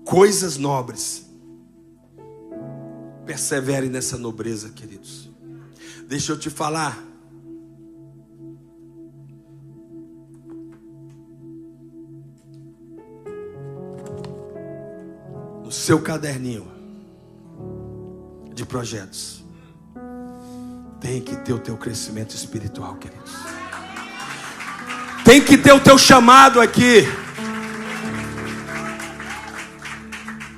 coisas nobres. Persevere nessa nobreza, queridos. Deixa eu te falar. No seu caderninho de projetos tem que ter o teu crescimento espiritual, queridos. Tem que ter o teu chamado aqui.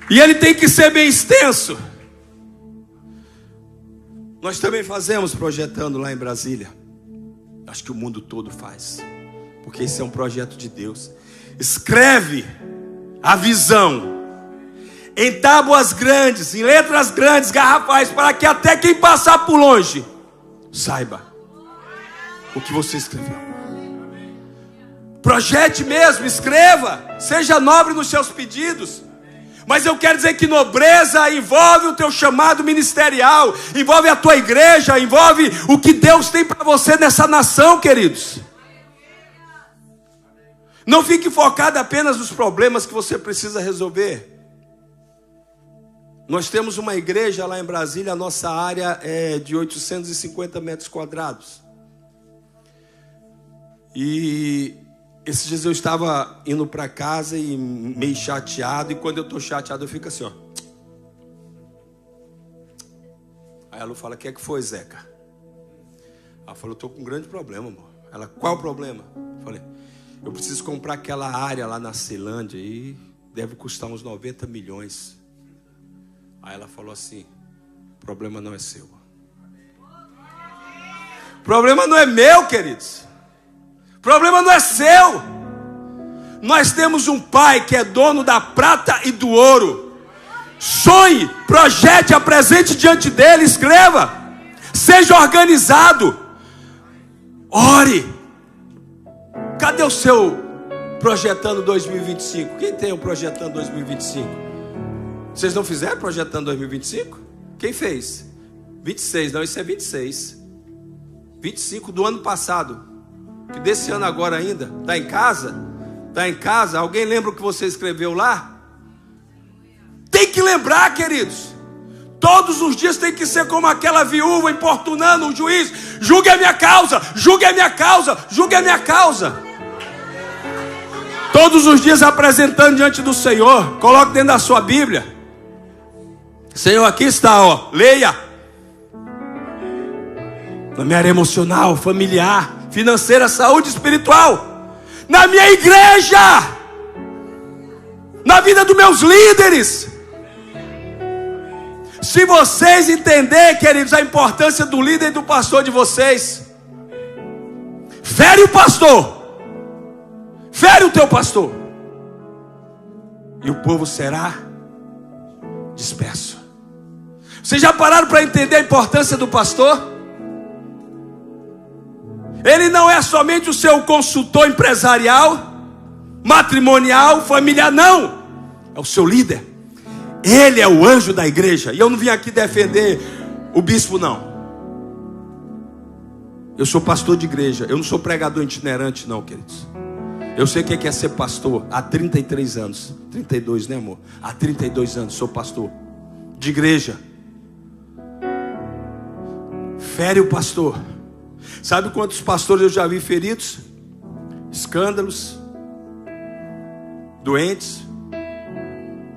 E ele tem que ser bem extenso. Nós também fazemos projetando lá em Brasília. Acho que o mundo todo faz, porque esse é um projeto de Deus. Escreve a visão em tábuas grandes, em letras grandes, garrafais, para que até quem passar por longe saiba o que você escreveu. Projete mesmo, escreva, seja nobre nos seus pedidos. Mas eu quero dizer que nobreza envolve o teu chamado ministerial, envolve a tua igreja, envolve o que Deus tem para você nessa nação, queridos. Não fique focado apenas nos problemas que você precisa resolver. Nós temos uma igreja lá em Brasília, a nossa área é de 850 metros quadrados. E esses dias eu estava indo para casa e meio chateado, e quando eu estou chateado eu fico assim, ó. Aí a Lu fala, o que é que foi, Zeca? Ela falou, eu estou com um grande problema, amor. Ela, qual o problema? Eu falei, eu preciso comprar aquela área lá na Ceilândia e deve custar uns 90 milhões. Aí ela falou assim, o problema não é seu. O problema não é meu, queridos. O problema não é seu. Nós temos um Pai que é dono da prata e do ouro. Sonhe, projete, apresente diante dele, escreva. Seja organizado. Ore. Cadê o seu Projetando 2025? Quem tem o Projetando 2025? Vocês não fizeram Projetando 2025? Quem fez? 26, não, isso é 26. 25 do ano passado. Que desse ano agora ainda. Está em casa? Está em casa? Alguém lembra o que você escreveu lá? Tem que lembrar, queridos. Todos os dias tem que ser como aquela viúva importunando o juiz. Julgue a minha causa, julgue a minha causa, julgue a minha causa. Todos os dias apresentando diante do Senhor. Coloque dentro da sua Bíblia. Senhor, aqui está, ó. Leia. Na minha área emocional, familiar, financeira, saúde espiritual. Na minha igreja. Na vida dos meus líderes. Se vocês entenderem, queridos, a importância do líder e do pastor de vocês, fere o pastor. Fere o teu pastor. E o povo será disperso. Vocês já pararam para entender a importância do pastor? Ele não é somente o seu consultor empresarial, matrimonial, familiar, não. É o seu líder. Ele é o anjo da igreja. E eu não vim aqui defender o bispo, não. Eu sou pastor de igreja. Eu não sou pregador itinerante, não, queridos. Eu sei o que é ser pastor há 33 anos. 32, né, amor? Há 32 anos sou pastor de igreja. Fere o pastor. Sabe quantos pastores eu já vi feridos? Escândalos. Doentes.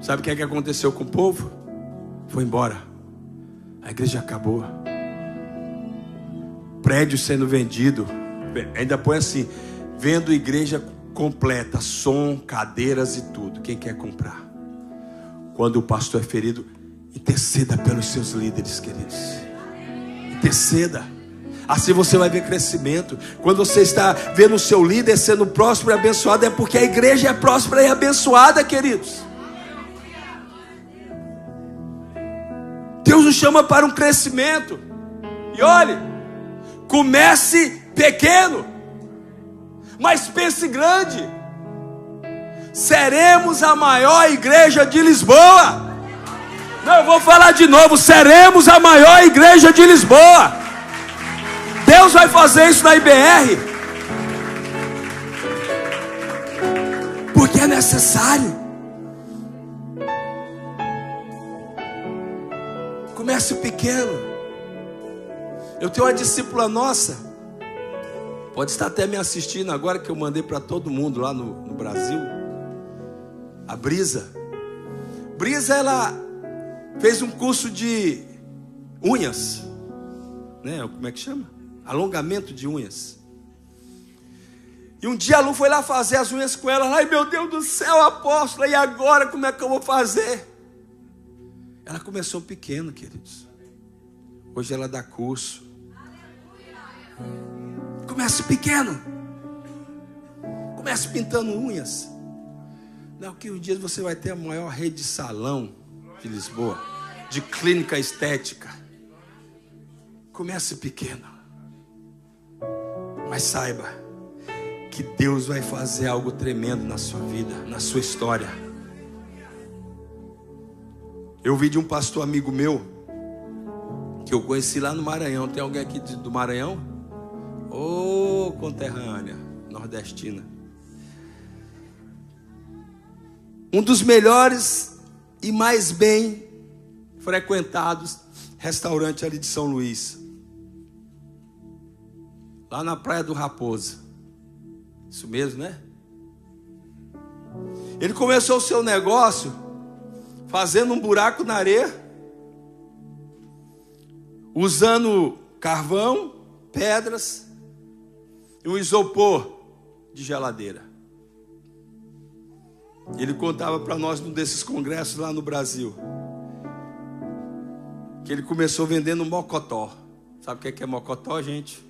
Sabe o que é que aconteceu com o povo? Foi embora. A igreja acabou. Prédio sendo vendido. Ainda põe assim: vendo igreja completa, som, cadeiras e tudo. Quem quer comprar? Quando o pastor é ferido, interceda pelos seus líderes, queridos. Interceda. Assim você vai ver crescimento. Quando você está vendo o seu líder sendo próspero e abençoado, é porque a igreja é próspera e abençoada, queridos. Deus nos chama para um crescimento. E olhe, comece pequeno, mas pense grande. Seremos a maior igreja de Lisboa. Não, eu vou falar de novo. Seremos a maior igreja de Lisboa. Deus vai fazer isso na IBR, porque é necessário. Comece pequeno. Eu tenho uma discípula nossa, pode estar até me assistindo agora, que eu mandei para todo mundo lá no Brasil. A Brisa. Brisa, ela fez um curso de unhas, né? Como é que chama? Alongamento de unhas. E um dia a Lu foi lá fazer as unhas com ela. Ai, meu Deus do céu, apóstola, e agora como é que eu vou fazer? Ela começou pequeno, queridos. Hoje ela dá curso. Comece pequeno. Comece pintando unhas. Não, que um dia você vai ter a maior rede de salão de Lisboa, de clínica estética. Comece pequeno. Mas saiba que Deus vai fazer algo tremendo na sua vida, na sua história. Eu ouvi de um pastor amigo meu, que eu conheci lá no Maranhão. Tem alguém aqui do Maranhão? Ô, conterrânea, nordestina. Um dos melhores e mais bem frequentados restaurantes ali de São Luís. Lá na Praia do Raposa. Isso mesmo, né? Ele começou o seu negócio fazendo um buraco na areia, usando carvão, pedras e um isopor de geladeira. Ele contava para nós num desses congressos lá no Brasil que ele começou vendendo mocotó. Sabe o que é mocotó, gente?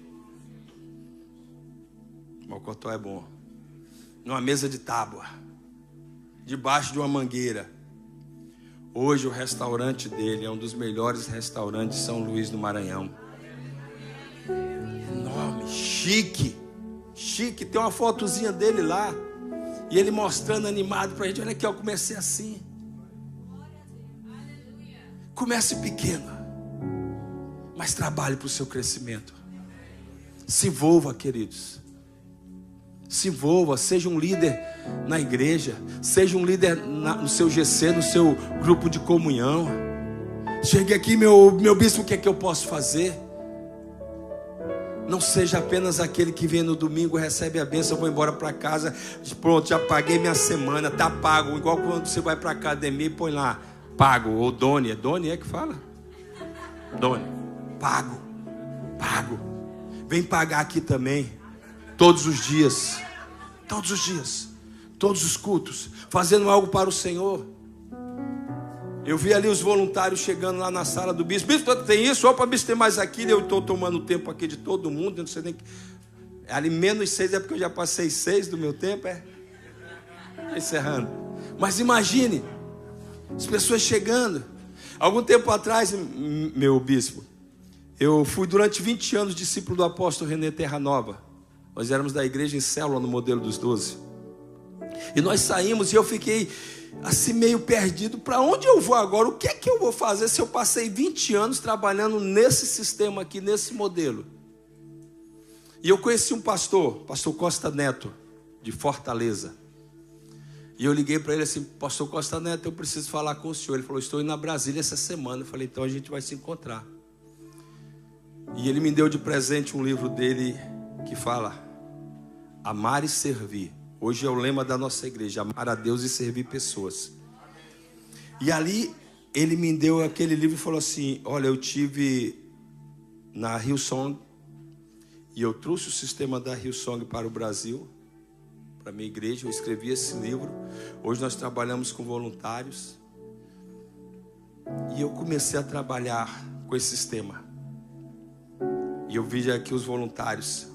Mocotó é bom. Numa mesa de tábua, debaixo de uma mangueira. Hoje o restaurante dele é um dos melhores restaurantes de São Luís do Maranhão. Enorme, chique. Chique, tem uma fotozinha dele lá. E ele mostrando animado pra gente. Olha aqui, eu comecei assim. Comece pequeno, mas trabalhe para o seu crescimento. Se envolva, queridos. Se envolva, seja um líder na igreja, seja um líder no seu GC, no seu grupo de comunhão. Chegue aqui, meu bispo, o que é que eu posso fazer? Não seja apenas aquele que vem no domingo, recebe a bênção, vou embora para casa, pronto, já paguei minha semana, tá pago. Igual quando você vai para a academia e põe lá, pago, ou Doni, é Doni que fala? Doni, pago. Vem pagar aqui também, todos os dias, todos os cultos, fazendo algo para o Senhor. Eu vi ali os voluntários chegando lá na sala do bispo. Bispo, tem isso? Opa, bispo, tem mais aquilo. Eu estou tomando tempo aqui de todo mundo. Eu não sei nem que... Ali menos 6 é porque eu já passei 6 do meu tempo. Encerrando. Mas imagine, as pessoas chegando. Algum tempo atrás, meu bispo, eu fui durante 20 anos discípulo do apóstolo René Terranova. Nós éramos da igreja em célula no modelo dos 12. E nós saímos e eu fiquei assim meio perdido. Para onde eu vou agora? O que é que eu vou fazer se eu passei 20 anos trabalhando nesse sistema aqui, nesse modelo? E eu conheci um pastor Costa Neto, de Fortaleza. E eu liguei para ele assim, pastor Costa Neto, eu preciso falar com o senhor. Ele falou, estou indo na Brasília essa semana. Eu falei, então a gente vai se encontrar. E ele me deu de presente um livro dele que fala, Amar e Servir. Hoje é o lema da nossa igreja, amar a Deus e servir pessoas. E ali ele me deu aquele livro e falou assim, olha, eu tive na Hillsong e eu trouxe o sistema da Hillsong para o Brasil, para a minha igreja, eu escrevi esse livro. Hoje nós trabalhamos com voluntários. E eu comecei a trabalhar com esse sistema. E eu vi aqui os voluntários.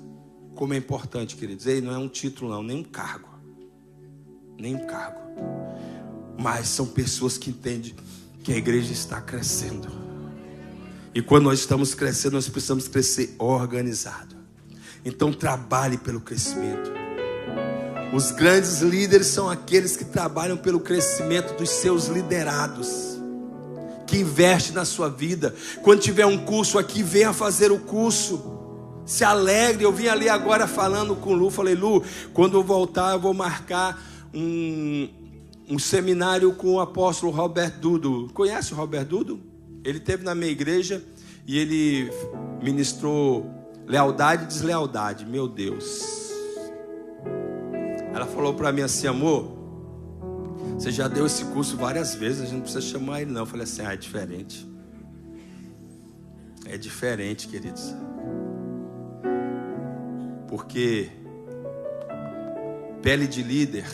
Como é importante, queridos. Ei, não é um título não, nem um cargo. Mas são pessoas que entendem que a igreja está crescendo. E quando nós estamos crescendo, nós precisamos crescer organizado. Então trabalhe pelo crescimento. Os grandes líderes são aqueles que trabalham pelo crescimento dos seus liderados, que investem na sua vida. Quando tiver um curso aqui, venha fazer o curso. Se alegre. Eu vim ali agora falando com o Lu. Falei, Lu, quando eu voltar eu vou marcar um seminário com o apóstolo Robert Dudo. Conhece o Robert Dudo? Ele esteve na minha igreja e ele ministrou lealdade e deslealdade. Meu Deus. Ela falou para mim assim, amor, você já deu esse curso várias vezes, a gente não precisa chamar ele não. Eu falei assim, é diferente. É diferente, queridos. Porque pele de líder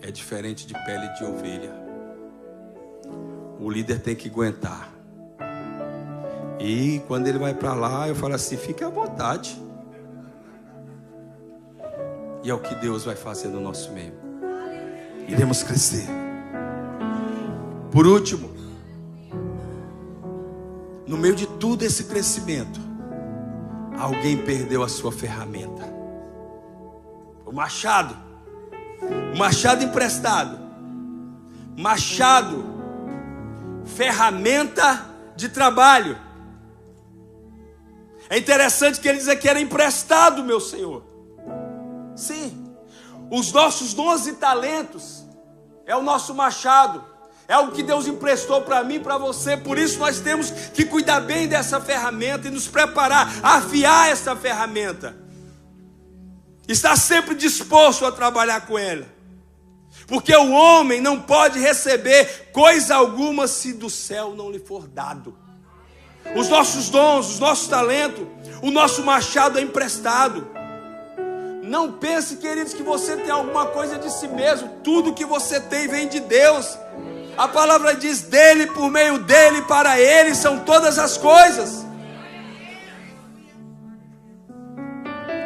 é diferente de pele de ovelha. O líder tem que aguentar. E quando ele vai para lá, eu falo assim, fique à vontade. E é o que Deus vai fazer no nosso meio. Iremos crescer. Por último, no meio de tudo esse crescimento, alguém perdeu a sua ferramenta. O machado emprestado. Machado ferramenta de trabalho. É interessante que ele diz que era emprestado, meu Senhor. Sim, os nossos dons e talentos é o nosso machado, é o que Deus emprestou para mim e para você. Por isso nós temos que cuidar bem dessa ferramenta e nos preparar, afiar essa ferramenta, estar sempre disposto a trabalhar com ela, porque o homem não pode receber coisa alguma se do céu não lhe for dado. Os nossos dons, os nossos talentos, o nosso machado é emprestado. Não pense, queridos, que você tem alguma coisa de si mesmo. Tudo que você tem vem de Deus. A palavra diz: dele, por meio dele, para ele são todas as coisas.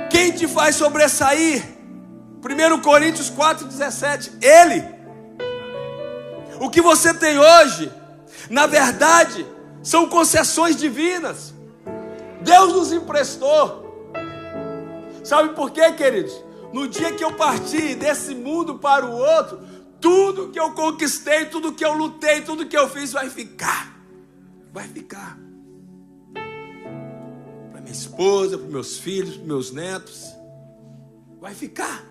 Quem te faz sobressair? 1 Coríntios 4,17. Ele. O que você tem hoje, na verdade, são concessões divinas. Deus nos emprestou. Sabe por quê, queridos? No dia que eu parti desse mundo para o outro, tudo que eu conquistei, tudo que eu lutei, tudo que eu fiz vai ficar. Vai ficar. Para minha esposa, para meus filhos, para meus netos. Vai ficar.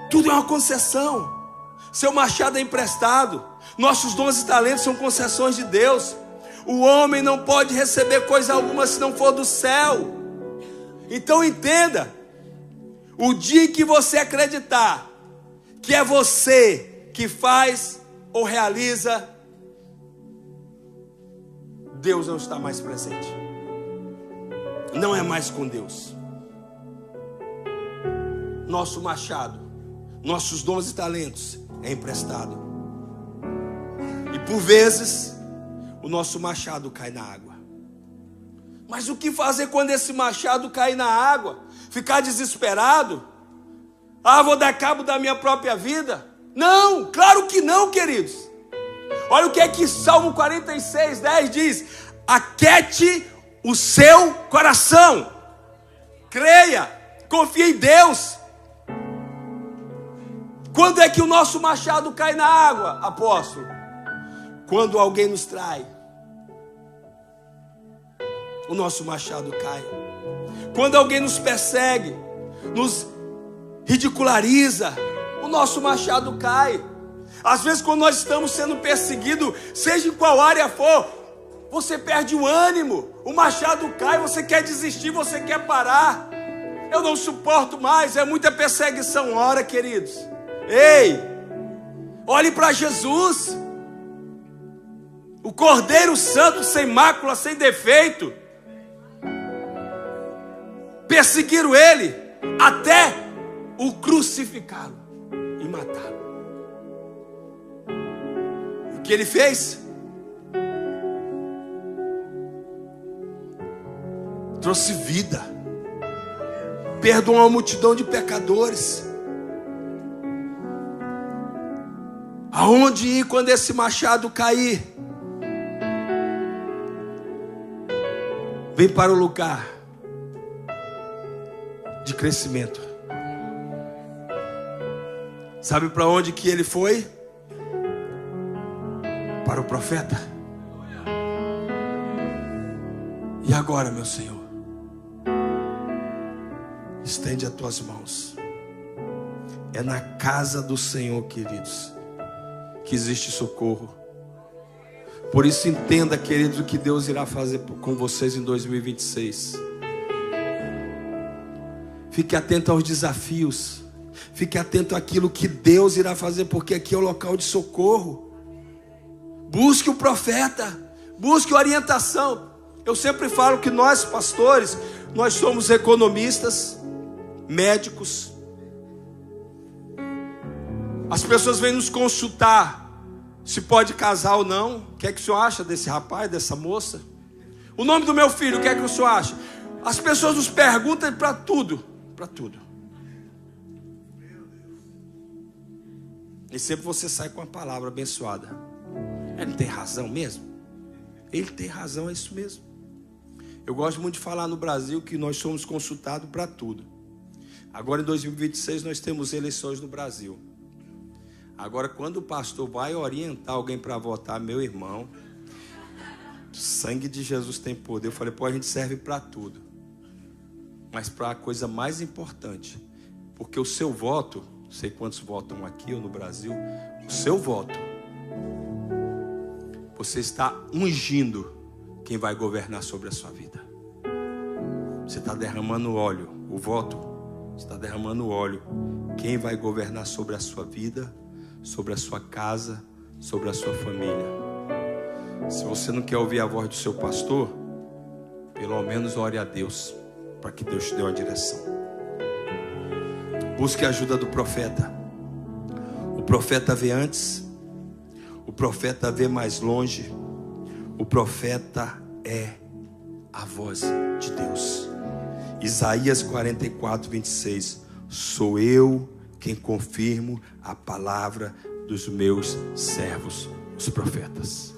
Tudo é uma concessão. Seu machado é emprestado. Nossos dons e talentos são concessões de Deus. O homem não pode receber coisa alguma se não for do céu. Então entenda, o dia que você acreditar que é você que faz ou realiza, Deus não está mais presente. Não é mais com Deus. Nosso machado, nossos dons e talentos é emprestado. E por vezes o nosso machado cai na água. Mas o que fazer quando esse machado cair na água? Ficar desesperado? Ah, vou dar cabo da minha própria vida? Não, claro que não, queridos. Olha o que é que Salmo 46:10 diz: aquete o seu coração, creia, confie em Deus. Quando é que o nosso machado cai na água, apóstolo? Quando alguém nos trai, o nosso machado cai. Quando alguém nos persegue, nos ridiculariza, o nosso machado cai. Às vezes, quando nós estamos sendo perseguidos, seja em qual área for, você perde o ânimo, o machado cai, você quer desistir, você quer parar. Eu não suporto mais, é muita perseguição. Ora, queridos, ei, olhe para Jesus, o Cordeiro Santo, sem mácula, sem defeito. Perseguiram ele até o crucificá-lo e matá-lo. O que ele fez? Trouxe vida, perdoou uma multidão de pecadores. Aonde ir quando esse machado cair? Vem para o lugar de crescimento. Sabe para onde que ele foi? Para o profeta. E agora, meu Senhor, estende as tuas mãos. É na casa do Senhor, queridos, que existe socorro. Por isso entenda, queridos, o que Deus irá fazer com vocês em 2026. Fique atento aos desafios. Fique atento àquilo que Deus irá fazer, porque aqui é o local de socorro. Busque o profeta, busque orientação. Eu sempre falo que nós, pastores, nós somos economistas, médicos. As pessoas vêm nos consultar se pode casar ou não. O que é que o senhor acha desse rapaz, dessa moça? O nome do meu filho, o que é que o senhor acha? As pessoas nos perguntam para tudo. Para tudo. E sempre você sai com a palavra abençoada. Ele tem razão mesmo? Ele tem razão, é isso mesmo. Eu gosto muito de falar no Brasil que nós somos consultados para tudo. Agora em 2026 nós temos eleições no Brasil. Agora, quando o pastor vai orientar alguém para votar, meu irmão, o sangue de Jesus tem poder. Eu falei, pô, a gente serve para tudo, mas para a coisa mais importante, porque o seu voto, não sei quantos votam aqui ou no Brasil, o seu voto, você está ungindo quem vai governar sobre a sua vida. Você está derramando óleo, o voto, você está derramando óleo, quem vai governar sobre a sua vida, sobre a sua casa, sobre a sua família. Se você não quer ouvir a voz do seu pastor, pelo menos ore a Deus, para que Deus te dê uma direção. Busque a ajuda do profeta. O profeta vê antes, o profeta vê mais longe, o profeta é a voz de Deus. Isaías 44, 26. Sou eu quem confirmo a palavra dos meus servos, os profetas.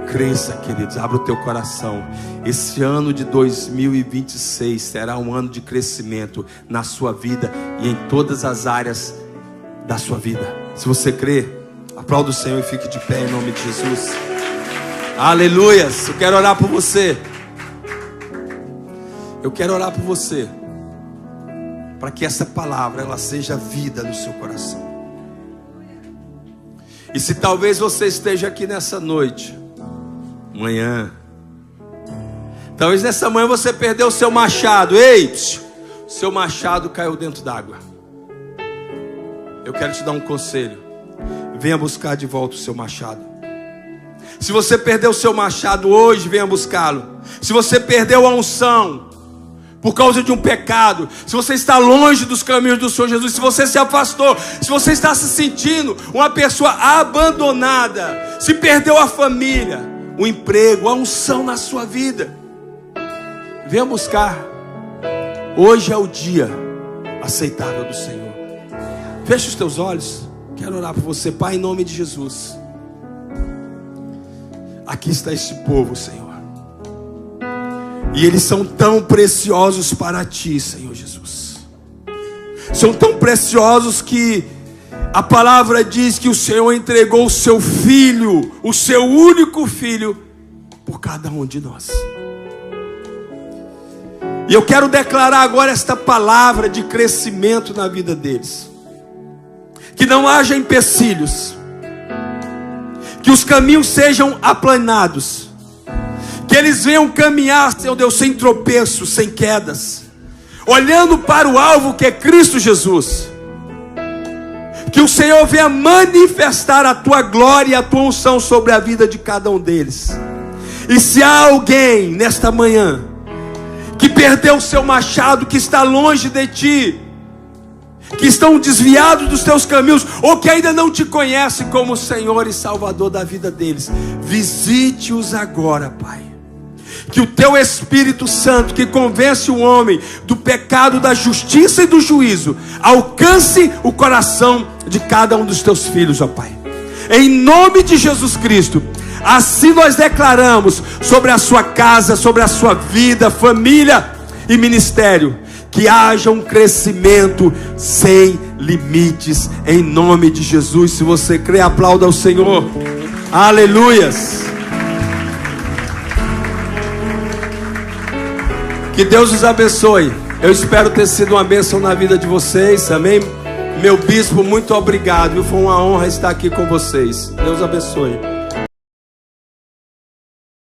Cresça, queridos, abra o teu coração. Esse ano de 2026 será um ano de crescimento na sua vida e em todas as áreas da sua vida. Se você crê, aplauda o Senhor e fique de pé em nome de Jesus. Aleluias. Eu quero orar por você. Eu quero orar por você, para que essa palavra ela seja vida no seu coração. E se talvez você esteja aqui nessa noite, manhã, talvez nessa manhã você perdeu o seu machado. Ei, seu machado caiu dentro d'água. Eu quero te dar um conselho. Venha buscar de volta o seu machado. Se você perdeu o seu machado hoje, venha buscá-lo. Se você perdeu a unção por causa de um pecado, se você está longe dos caminhos do Senhor Jesus, se você se afastou, se você está se sentindo uma pessoa abandonada, se perdeu a família, o emprego, a unção na sua vida, venha buscar. Hoje é o dia aceitável do Senhor. Feche os teus olhos. Quero orar por você, Pai, em nome de Jesus. Aqui está este povo, Senhor, e eles são tão preciosos para Ti, Senhor Jesus. São tão preciosos que a palavra diz que o Senhor entregou o seu Filho, o seu único Filho, por cada um de nós. E eu quero declarar agora esta palavra de crescimento na vida deles. Que não haja empecilhos, que os caminhos sejam aplanados, que eles venham caminhar, Senhor Deus, sem tropeços, sem quedas, olhando para o alvo que é Cristo Jesus. Que o Senhor venha manifestar a Tua glória e a Tua unção sobre a vida de cada um deles. E se há alguém nesta manhã que perdeu o seu machado, que está longe de Ti, que estão desviados dos Teus caminhos, ou que ainda não Te conhecem como Senhor e Salvador da vida deles, visite-os agora, Pai. Que o Teu Espírito Santo, que convence o homem do pecado, da justiça e do juízo, alcance o coração de cada um dos Teus filhos, ó Pai. Em nome de Jesus Cristo, assim nós declaramos sobre a sua casa, sobre a sua vida, família e ministério, que haja um crescimento sem limites, em nome de Jesus. Se você crê, aplauda ao Senhor. Aleluias. Que Deus os abençoe. Eu espero ter sido uma bênção na vida de vocês, amém? Meu bispo, muito obrigado. Foi uma honra estar aqui com vocês. Deus abençoe.